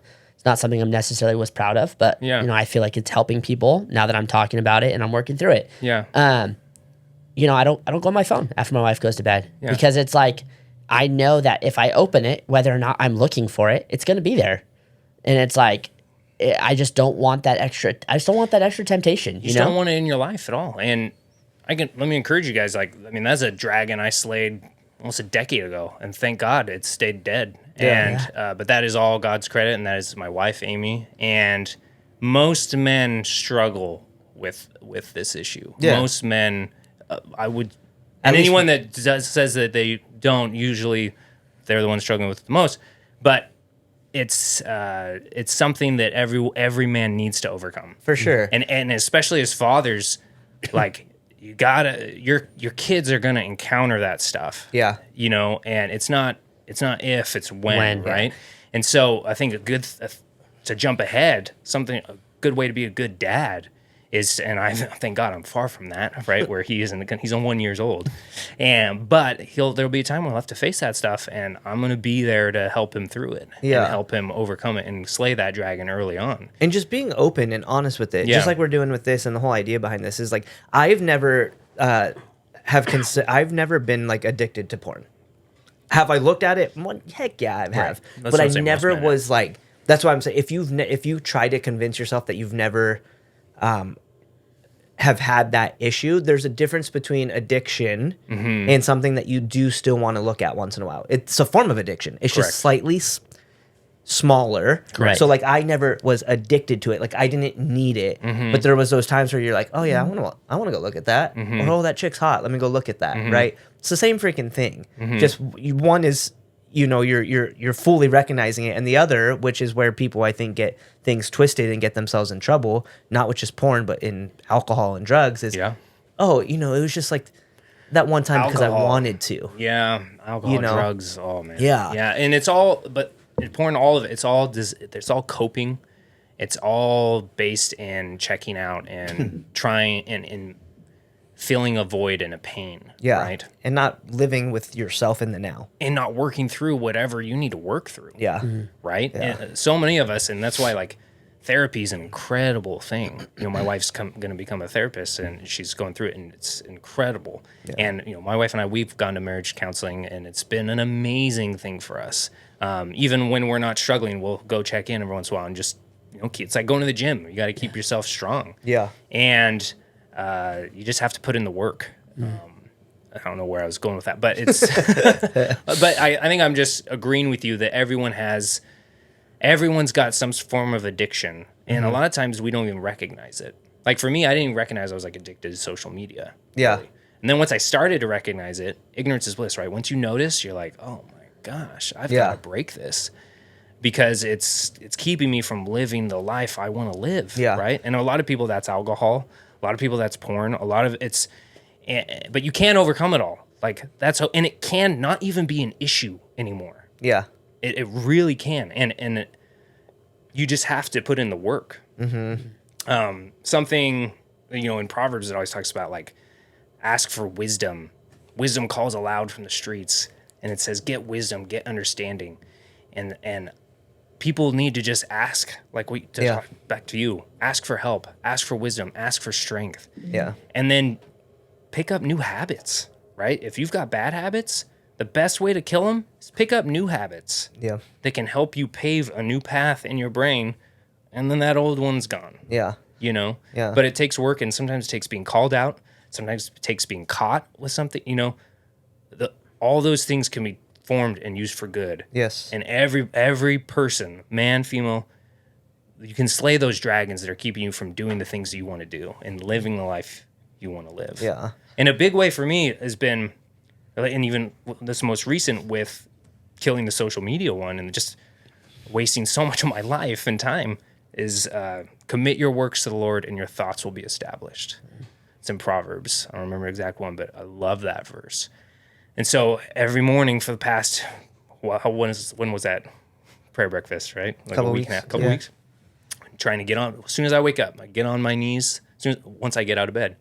something I'm necessarily was proud of, but you know, I feel like it's helping people now that I'm talking about it and I'm working through it. Yeah. You know, I don't go on my phone after my wife goes to bed because it's like I know that if I open it, whether or not I'm looking for it, it's gonna be there, and it's like I just don't want that extra. I just don't want that extra temptation. You just know? don't want it in your life at all. And let me encourage you guys. Like, I mean, that's a dragon I slayed almost a decade ago, and thank God it stayed dead. But that is all God's credit, and that is my wife Amy. And most men struggle with this issue. Most men, and anyone that says that they don't, usually they're the ones struggling with it the most. But it's something that every man needs to overcome For sure. and especially as fathers, like you gotta your kids are gonna encounter that stuff. Yeah. You know, and it's not if, it's when, right? Yeah. And so I think to jump ahead, a good way to be a good dad is, and I thank God I'm far from that, right? Where he's on 1 year old, but there'll be a time when he'll have to face that stuff, and I'm gonna be there to help him through it, and help him overcome it and slay that dragon early on. And just being open and honest with it, just like we're doing with this, and the whole idea behind this is like I've never I've never been like addicted to porn. Have I looked at it? Well, heck yeah, I have. That's But I what I'm saying, never most men was like. That's why I'm saying if you try to convince yourself that you've never have had that issue, there's a difference between addiction and something that you do still want to look at once in a while. It's a form of addiction. It's just slightly smaller. Right. So like I never was addicted to it. Like I didn't need it. But there was those times where you're like, oh yeah, I want to go look at that. Or oh, that chick's hot. Let me go look at that. Right. It's the same freaking thing. Just one is, you know, you're fully recognizing it, and the other, which is where people I think get things twisted and get themselves in trouble, not with just porn, but in alcohol and drugs, is oh, you know, it was just like that one time because I wanted to. Yeah, alcohol, you know? drugs. Oh man. Yeah. Yeah, and it's all, but porn, all of it. It's all coping. It's all based in checking out and trying and filling a void and a pain. Yeah. Right. And not living with yourself in the now. And not working through whatever you need to work through. Yeah. Right. Yeah. And so many of us, and that's why like therapy is an incredible thing. You know, my wife's going to become a therapist, and she's going through it, and it's incredible. Yeah. And you know, my wife and I, we've gone to marriage counseling, and it's been an amazing thing for us. Even when we're not struggling, we'll go check in every once in a while and just, you know, it's like going to the gym. You got to keep yourself strong. Yeah. And you just have to put in the work. I don't know where I was going with that, but it's, but I think I'm just agreeing with you that everyone's got some form of addiction. And a lot of times we don't even recognize it. Like for me, I didn't even recognize I was like addicted to social media. Yeah. Really. And then once I started to recognize it, ignorance is bliss, right? Once you notice, you're like, oh my gosh, I've got to break this, because it's keeping me from living the life I want to live. Yeah. Right. And a lot of people, that's alcohol. A lot of people, that's porn. A lot of it's, but you can't overcome it all. Like that's how, and it can not even be an issue anymore. Yeah. It really can. And you just have to put in the work. Something, you know, in Proverbs, it always talks about like, ask for wisdom. Wisdom calls aloud from the streets. And it says, get wisdom, get understanding. And people need to just ask, like talk back to you, ask for help, ask for wisdom, ask for strength. Yeah. And then pick up new habits, right? If you've got bad habits, the best way to kill them is pick up new habits. Yeah. That can help you pave a new path in your brain, and then that old one's gone. Yeah. You know? Yeah. But it takes work, and sometimes it takes being called out. Sometimes it takes being caught with something, you know? All those things can be formed and used for good. Yes. And every person, man, female, you can slay those dragons that are keeping you from doing the things that you want to do and living the life you want to live. Yeah. And a big way for me has been, and even this most recent with killing the social media one and just wasting so much of my life and time, is commit your works to the Lord and your thoughts will be established. It's in Proverbs. I don't remember the exact one, but I love that verse. And so every morning for the past, when was that? Prayer breakfast, right? Like couple a week weeks. and a half, couple weeks. I'm trying to get on, as soon as I wake up, I get on my knees. Once I get out of bed,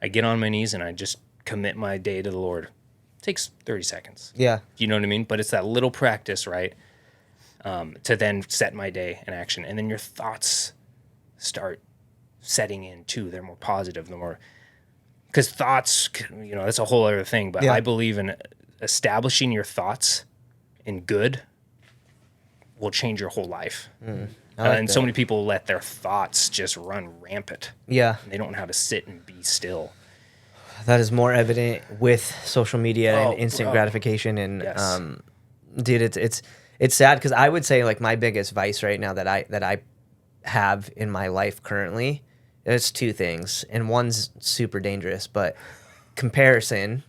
I get on my knees and I just commit my day to the Lord. It takes 30 seconds. Yeah. You know what I mean? But it's that little practice, right? To then set my day in action. And then your thoughts start setting in too. They're more positive, because thoughts, you know, that's a whole other thing. But I believe in establishing your thoughts in good will change your whole life. And so many people let their thoughts just run rampant. Yeah. And they don't know how to sit and be still. That is more evident with social media and instant gratification. And dude, it's sad, because I would say like my biggest vice right now that I have in my life currently, it's two things, and one's super dangerous, but comparison,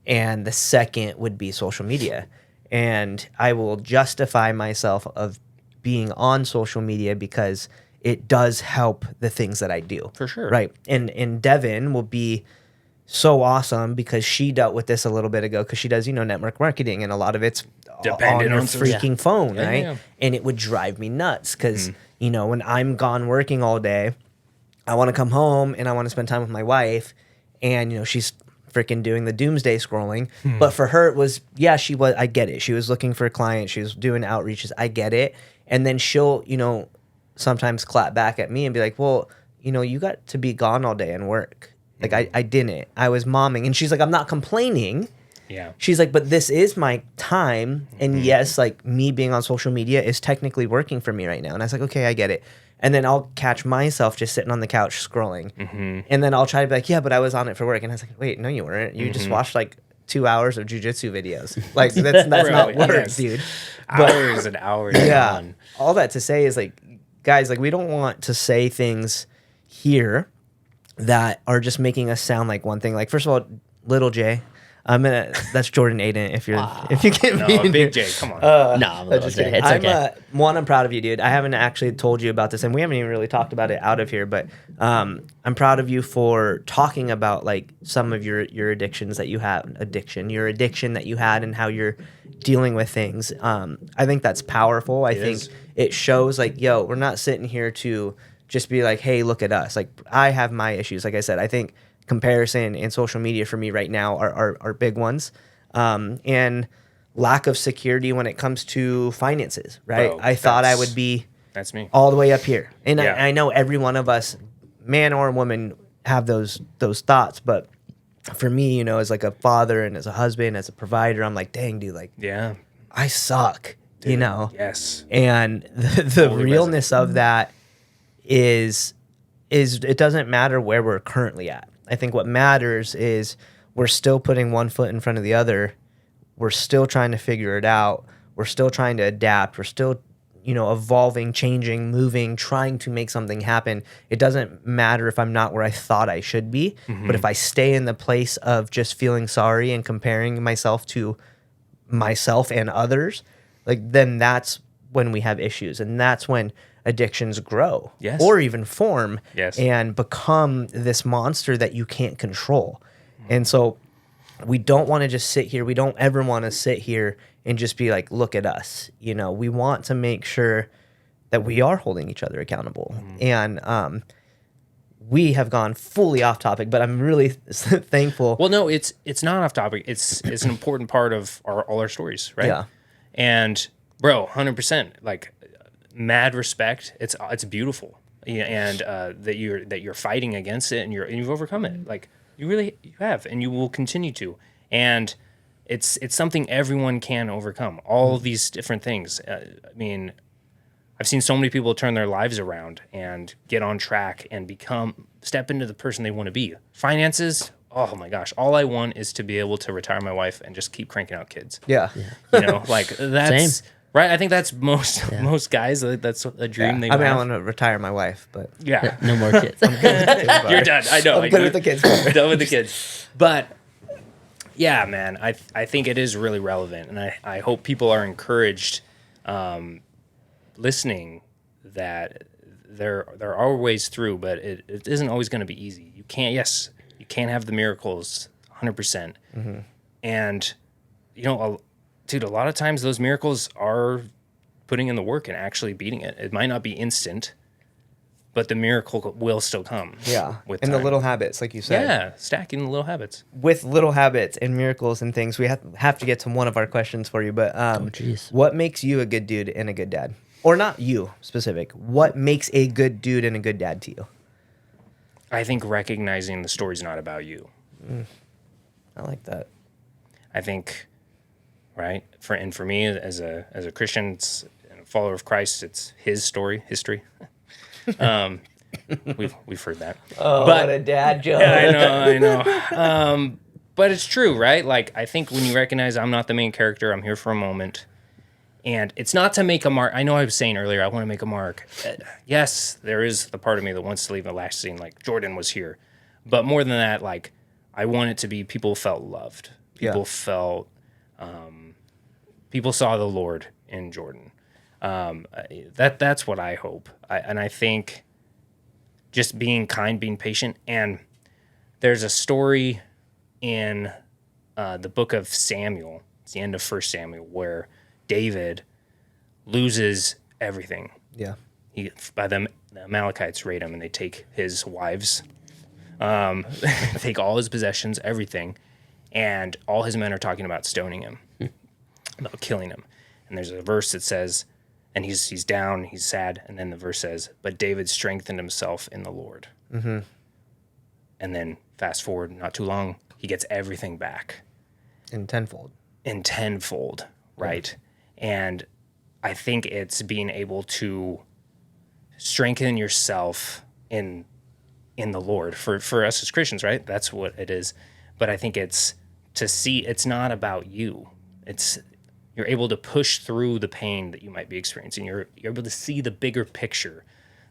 and the second would be social media. And I will justify myself of being on social media because it does help the things that I do. For sure. Right. And Devin will be so awesome because she dealt with this a little bit ago, because she does, you know, network marketing, and a lot of it's dependent on your freaking phone, right? Yeah. And it would drive me nuts because, you know, when I'm gone working all day, I want to come home and I want to spend time with my wife, and, you know, she's freaking doing the doomsday scrolling. But for her, it was, I get it. She was looking for a client. She was doing outreaches. I get it. And then she'll, you know, sometimes clap back at me and be like, well, you know, you got to be gone all day and work. Like, I didn't. I was momming. And she's like, I'm not complaining. Yeah. She's like, but this is my time. And yes, like, me being on social media is technically working for me right now. And I was like, okay, I get it. And then I'll catch myself just sitting on the couch scrolling. And then I'll try to be like, yeah, but I was on it for work. And I was like, wait, no, you weren't. You just watched like 2 hours of jujitsu videos. Like that's Bro, not work, yes. dude. Hours and hours. Yeah. On. All that to say is like, guys, like we don't want to say things here that are just making us sound like one thing. Like first of all, little J, that's Jordan Aiden. If you get No, me a in big here. J. Come on. No, I'm a little Just J. kidding. It's okay. I'm proud of you, dude. I haven't actually told you about this, and we haven't even really talked about it out of here. But I'm proud of you for talking about like some of your addictions that you have, your addiction that you had, and how you're dealing with things. I think that's powerful. I think it shows like, yo, we're not sitting here to just be like, hey, look at us. Like I have my issues. Like I said, I think comparison and social media for me right now are big ones. And lack of security when it comes to finances, right? Bro, I thought I would be That's me. all the way up here. And Yeah. I know every one of us, man or woman, have those thoughts. But for me, you know, as like a father and as a husband, as a provider, I'm like, dang, dude, like Yeah. I suck, you know? Yes. And the Totally realness of that is it doesn't matter where we're currently at. I think what matters is we're still putting one foot in front of the other. We're still trying to figure it out. We're still trying to adapt. We're still, you know, evolving, changing, moving, trying to make something happen. It doesn't matter if I'm not where I thought I should be, but if I stay in the place of just feeling sorry and comparing myself to myself and others, like then that's when we have issues, and that's when addictions grow Yes. or even form Yes. and become this monster that you can't control. And so we don't want to just sit here. We don't ever want to sit here and just be like, look at us. You know, we want to make sure that we are holding each other accountable. And we have gone fully off topic, but I'm really thankful. Well, no, it's not off topic. It's an important part of all our stories, right? Yeah. And bro, 100%. Like, mad respect. It's beautiful. Yeah, and that you're fighting against it, and you've overcome it. Like you have, and you will continue to. And it's something everyone can overcome. All of these different things. I mean, I've seen so many people turn their lives around and get on track and step into the person they want to be. Finances, oh my gosh, all I want is to be able to retire my wife and just keep cranking out kids. Yeah. You know, like that's Same. right. I think that's most guys. That's a dream they I mean, I have. want to retire my wife, but Yeah, No more kids. you're done. I know. I'm good with the kids. You're done with the kids. But yeah, man, I think it is really relevant, and I hope people are encouraged, listening, that there are ways through, but it isn't always going to be easy. You can't have the miracles 100%. And you know, dude, a lot of times those miracles are putting in the work and actually beating it. It might not be instant, but the miracle will still come. Yeah. With And the time. little habits, like you said. Yeah, stacking the little habits. With little habits and miracles and things, we have to get to one of our questions for you. But jeez. what makes you a good dude and a good dad? Or not you specific. What makes a good dude and a good dad to you? I think recognizing the story's not about you. I like that. I think, right? For me as a Christian, and a follower of Christ, it's his story, history. We've heard that. Oh, But- what a dad joke. Yeah, I know. But it's true, right? Like, I think when you recognize I'm not the main character, I'm here for a moment. And it's not to make a mark. I know I was saying earlier, I want to make a mark. Yes, there is the part of me that wants to leave a lasting, like Jordan was here. But more than that, like, I want it to be people felt loved. People felt, people saw the Lord in Jordan. That's what I hope. And I think just being kind, being patient. And there's a story in the book of Samuel. It's the end of 1 Samuel, where David loses everything. Yeah. The Amalekites raid him, and they take his wives, take all his possessions, everything, and all his men are talking about stoning him, about killing him. And there's a verse that says, and he's down, he's sad, and then the verse says, "But David strengthened himself in the Lord." Mm-hmm. And then fast forward, not too long, he gets everything back. In tenfold. Right? And I think it's being able to strengthen yourself in the Lord for us as Christians, right? That's what it is. But I think it's to see it's not about you. You're able to push through the pain that you might be experiencing. You're able to see the bigger picture,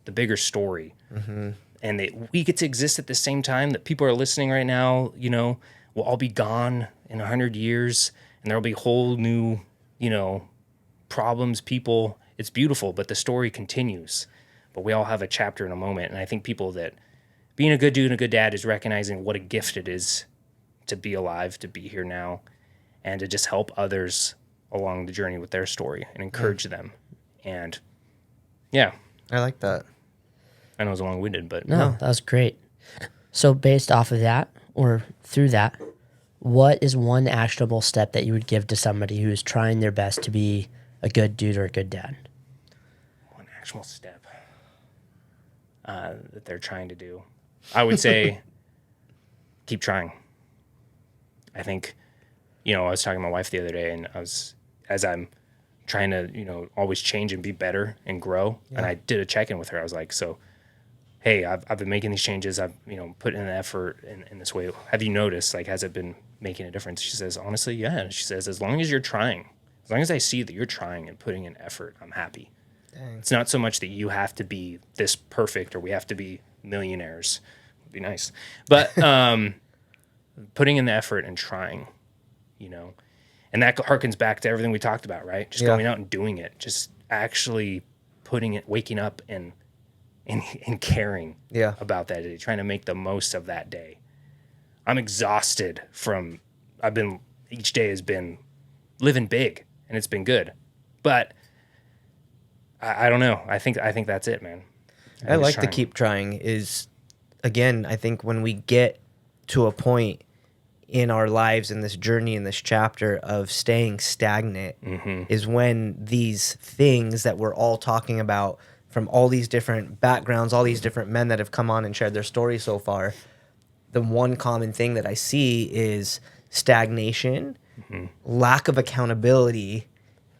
the bigger story. And that we get to exist at the same time, that people are listening right now, you know, will all be gone in 100 years, and there'll be whole new, you know, problems, people. It's beautiful, but the story continues. But we all have a chapter in a moment. And I think people that being a good dude and a good dad is recognizing what a gift it is to be alive, to be here now, and to just help others along the journey with their story and encourage them. And yeah, I like that. I know it was long-winded, but No, that was great. So based off of that, or through that, what is one actionable step that you would give to somebody who is trying their best to be a good dude or a good dad? one actual step that they're trying to do, I would say keep trying. I think, you know, I was talking to my wife the other day, and as I'm trying to, you know, always change and be better and grow, and I did a check-in with her. I was like, so, hey, I've been making these changes. I've, you know, put in an effort in this way. Have you noticed, like, has it been making a difference? She says, honestly, yeah. She says, as long as you're trying, as long as I see that you're trying and putting in effort, I'm happy. Dang. It's not so much that you have to be this perfect or we have to be millionaires. Would be nice. But putting in the effort and trying, you know, and that harkens back to everything we talked about, right? Just going out and doing it, just actually putting it, waking up and caring about that day, trying to make the most of that day. I'm exhausted each day has been living big, and it's been good. But I don't know. I think that's it, man. I like to keep trying is, again, I think when we get to a point in our lives, in this journey, in this chapter of staying stagnant, is when these things that we're all talking about from all these different backgrounds, all these different men that have come on and shared their story so far, the one common thing that I see is stagnation, lack of accountability,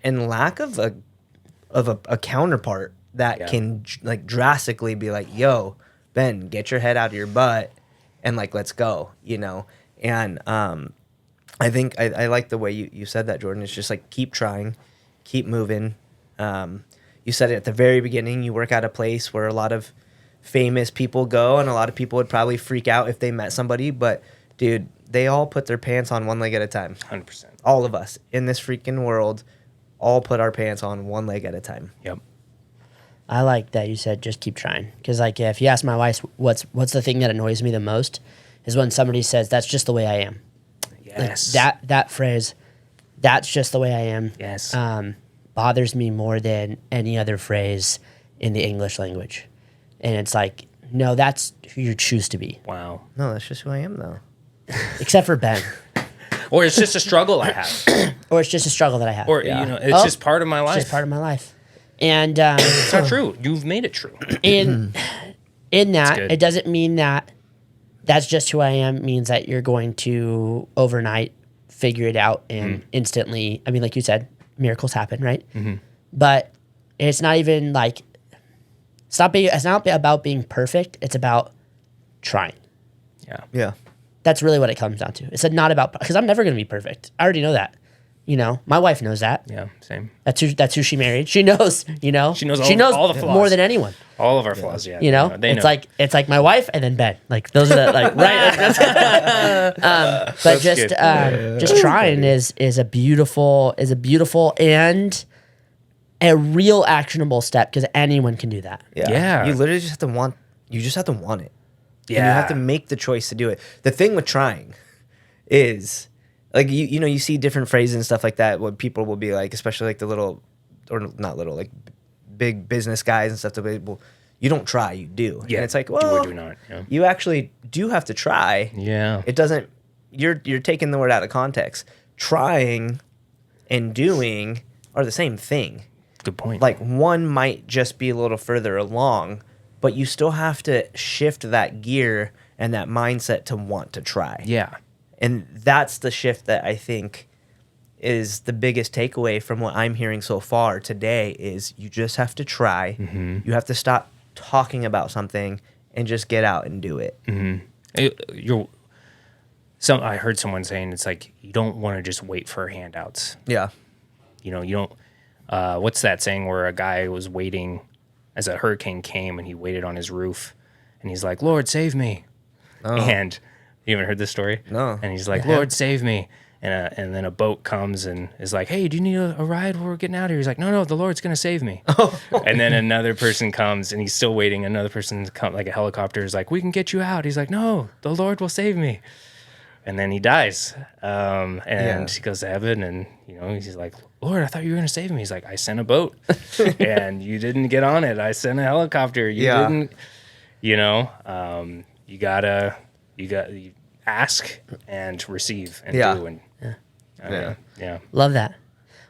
and lack of a counterpart that can like drastically be like, yo, Ben, get your head out of your butt and like, let's go, you know? And I think I like the way you said that, Jordan. It's just like, keep trying, keep moving. You said it at the very beginning, you work at a place where a lot of famous people go, and a lot of people would probably freak out if they met somebody, but dude, they all put their pants on one leg at a time. 100%. All of us in this freaking world all put our pants on one leg at a time. Yep. I like that you said just keep trying, because like if you ask my wife what's the thing that annoys me the most is when somebody says that's just the way I am. Yes. Like that phrase, that's just the way I am. Yes. Bothers me more than any other phrase in the English language. And it's like, no, that's who you choose to be. Wow. No, that's just who I am, though. Except for Ben. Or it's just a struggle I have. Or it's just a struggle that I have. Or, you know, it's just part of my life. It's just part of my life. And it's not true. You've made it true. in that, it doesn't mean that that's just who I am. It means that you're going to overnight figure it out and instantly, I mean, like you said, miracles happen, right? But it's not even like, it's not about being perfect. It's about trying. Yeah. That's really what it comes down to. It's not about, because I'm never going to be perfect. I already know that. You know, my wife knows that. Yeah, same. That's who she married. She knows, you know. She knows all the flaws. More than anyone. All of our flaws, yeah. You know, they it's know. It's like my wife and then Ben. Like those are the like right. But just trying is a beautiful and a real actionable step, because anyone can do that. Yeah. You literally just have to want. You just have to want it. Yeah. And you have to make the choice to do it. The thing with trying is, like, you know, you see different phrases and stuff like that. What people will be like, especially like the little, or not little, like big business guys and stuff. They'll be, well, you don't try, you do. Yeah. And it's like, do well, or do not. Yeah. you actually do have to try. Yeah. It doesn't. You're taking the word out of context. Trying and doing are the same thing. Good point. Like, one might just be a little further along, but you still have to shift that gear and that mindset to want to try. Yeah. And that's the shift that I think is the biggest takeaway from what I'm hearing so far today is you just have to try. You have to stop talking about something and just get out and do it. I heard someone saying it's like you don't want to just wait for handouts. Yeah. You know, you don't. What's that saying where a guy was waiting as a hurricane came and he waited on his roof and he's like, Lord, save me. And you haven't heard this story? No. And he's like, Lord, save me. And then a boat comes and is like, hey, do you need a ride where we're getting out of here? He's like, no, the Lord's going to save me. And then another person comes and he's still waiting. Another person comes, like a helicopter is like, we can get you out. He's like, no, the Lord will save me. And then he dies. And he goes to heaven and, you know, he's like, Lord, I thought you were going to save me. He's like, I sent a boat and you didn't get on it. I sent a helicopter. You didn't, you know, you ask and receive and do. And Love that.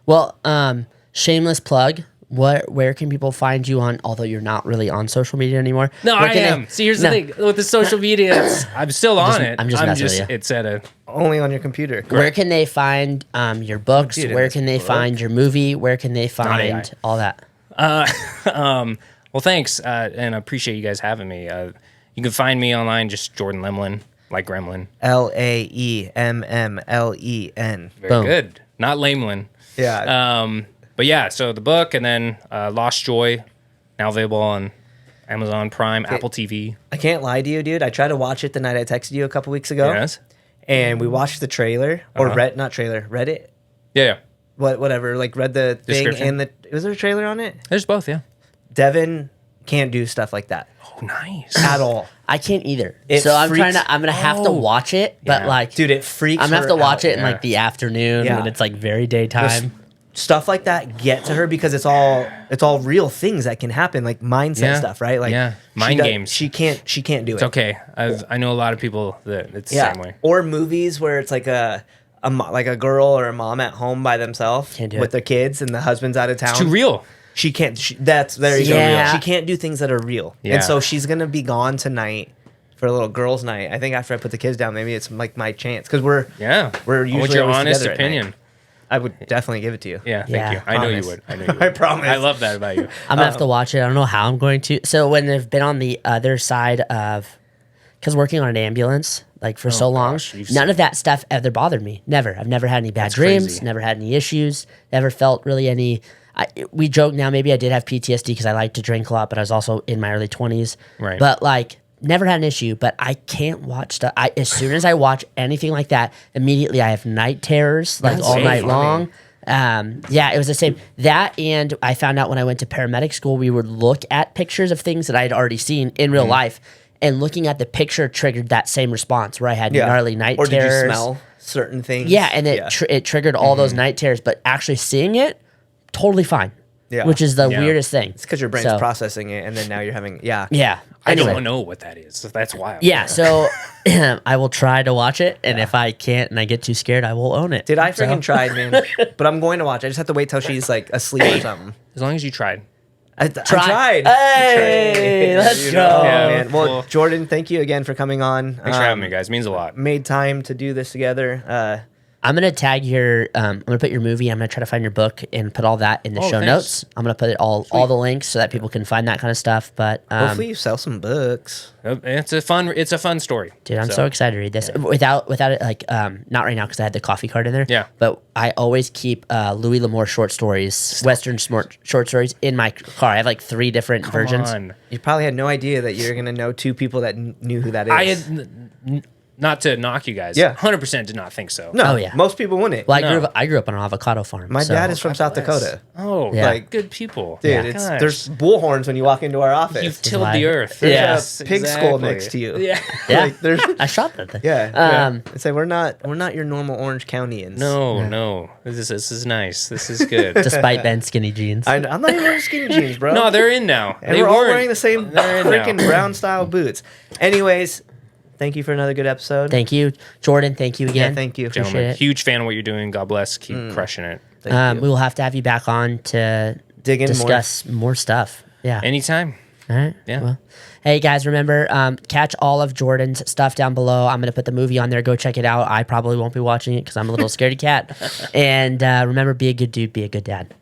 Well, shameless plug. Where can people find you on? Although you're not really on social media anymore. No, I am. See, here's the thing with the social media. I'm still on it. I'm just messing with you. It's at a Only on your computer. Where can they find your books? Dude, Where can they find your movie? Where can they find all that? Well, thanks, and I appreciate you guys having me. You can find me online, just Jordan Laemmlen, like Gremlin. Laemmlen. Very Boom. good. Not Laemmlen. Yeah. But yeah, so the book and then Lost Joy, now available on Amazon Prime, Apple TV. I can't lie to you, dude. I tried to watch it the night I texted you a couple weeks ago. Yes. And we watched the trailer, or Reddit. Yeah. Whatever. Like, read the thing Description. and was there a trailer on it? There's both, yeah. Devin can't do stuff like that Oh, nice. at all. I can't either. It So I'm freaks- gonna have to watch it, but Yeah. like, Dude, it freaks I'm gonna have her to watch out. it in like the afternoon Yeah. when it's like very daytime. Stuff like that get to her because it's all real things that can happen, like mindset stuff, right? Like mind games. She can't do it. It's okay. I know a lot of people that it's the same way. Or movies where it's like like a girl or a mom at home by themselves Can't do with it. their kids and the husband's out of town. It's too real. She can't. There you Yeah. go. She can't do things that are real, Yeah. and so she's gonna be gone tonight for a little girls' night. I think after I put the kids down, maybe it's like my chance because we're usually I want your always honest together at night. opinion. I would definitely give it to you. Yeah, thank Yeah. you. I know you Promise. would. I know you would. I promise. I love that about you. I'm gonna have to watch it. I don't know how I'm going to. So when they've been on the other side of, because working on an ambulance like for so long, gosh, you've none seen of that stuff ever bothered me. Never. I've never had any bad That's dreams. crazy. Never had any issues. Never felt really any. We joke now. Maybe I did have PTSD because I like to drink a lot, but I was also in my early 20s. Right. But like. Never had an issue, but I can't watch stuff. As soon as I watch anything like that, immediately I have night terrors, like That's all so night funny. long. Yeah, it was the same. That, and I found out when I went to paramedic school, we would look at pictures of things that I had already seen in real life, and looking at the picture triggered that same response where I had gnarly night or terrors. did you smell certain things? Yeah, and it triggered all those night terrors, but actually seeing it, totally fine. Yeah. Which is the Yeah. weirdest thing. It's because your brain's processing it, and then now you're having Yeah. I Anyway. don't know what that is. That's wild. Yeah, so I will try to watch it, and if I can't and I get too scared, I will own it. Dude, I So- freaking tried, man. But I'm going to watch. I just have to wait till she's like asleep or something. As long as you tried. I tried. Hey, let's You go. know, Yeah, man. Well, well- Jordan, thank you again for coming on. Thanks for having me, guys. It means a lot. Made time to do this together. I'm gonna tag your. I'm gonna put your movie. I'm gonna try to find your book and put all that in the show thanks. notes. I'm gonna put it all the links so that people can find that kind of stuff. But Hopefully, you sell some books. It's a fun story. dude, I'm so excited to read this. Without it, like not right now because I had the coffee card in there. Yeah. But I always keep Louis L'Amour short stories, Western short stories in my car. I have like 3 different versions. on. You probably had no idea that you're gonna know 2 people that knew who that is. I had not to knock you guys. Yeah. 100% did not think so. no. Oh, yeah. Most people wouldn't. Well, No. I grew up on an avocado farm. My so- dad is from South Bless. Dakota. Oh, Yeah. like good people. Dude, Yeah. Gosh. there's bullhorns when you walk into our office. You've tilled why- the earth. There's Yeah. a pig skull next to you. Yeah. Yeah. Like, there's I shot that thing. yeah. It's like we're not your normal Orange Countyans. No. This is nice. This is good. Despite Ben's skinny jeans. I'm not even wearing skinny jeans, bro. No, they're in now. and They we're all weren't. wearing the same They're in now. freaking brown style boots. Anyways, thank you for another good episode. Thank you, Jordan. Thank you again. Yeah, thank you. Gentlemen, Appreciate it. huge fan of what you're doing. God bless. Keep crushing it. Thank you. We will have to have you back on to Dig in more. discuss more stuff. Yeah. Anytime. All right. Yeah. Well, hey guys, remember catch all of Jordan's stuff down below. I'm gonna put the movie on there. Go check it out. I probably won't be watching it because I'm a little scaredy cat. And remember, be a good dude. Be a good dad.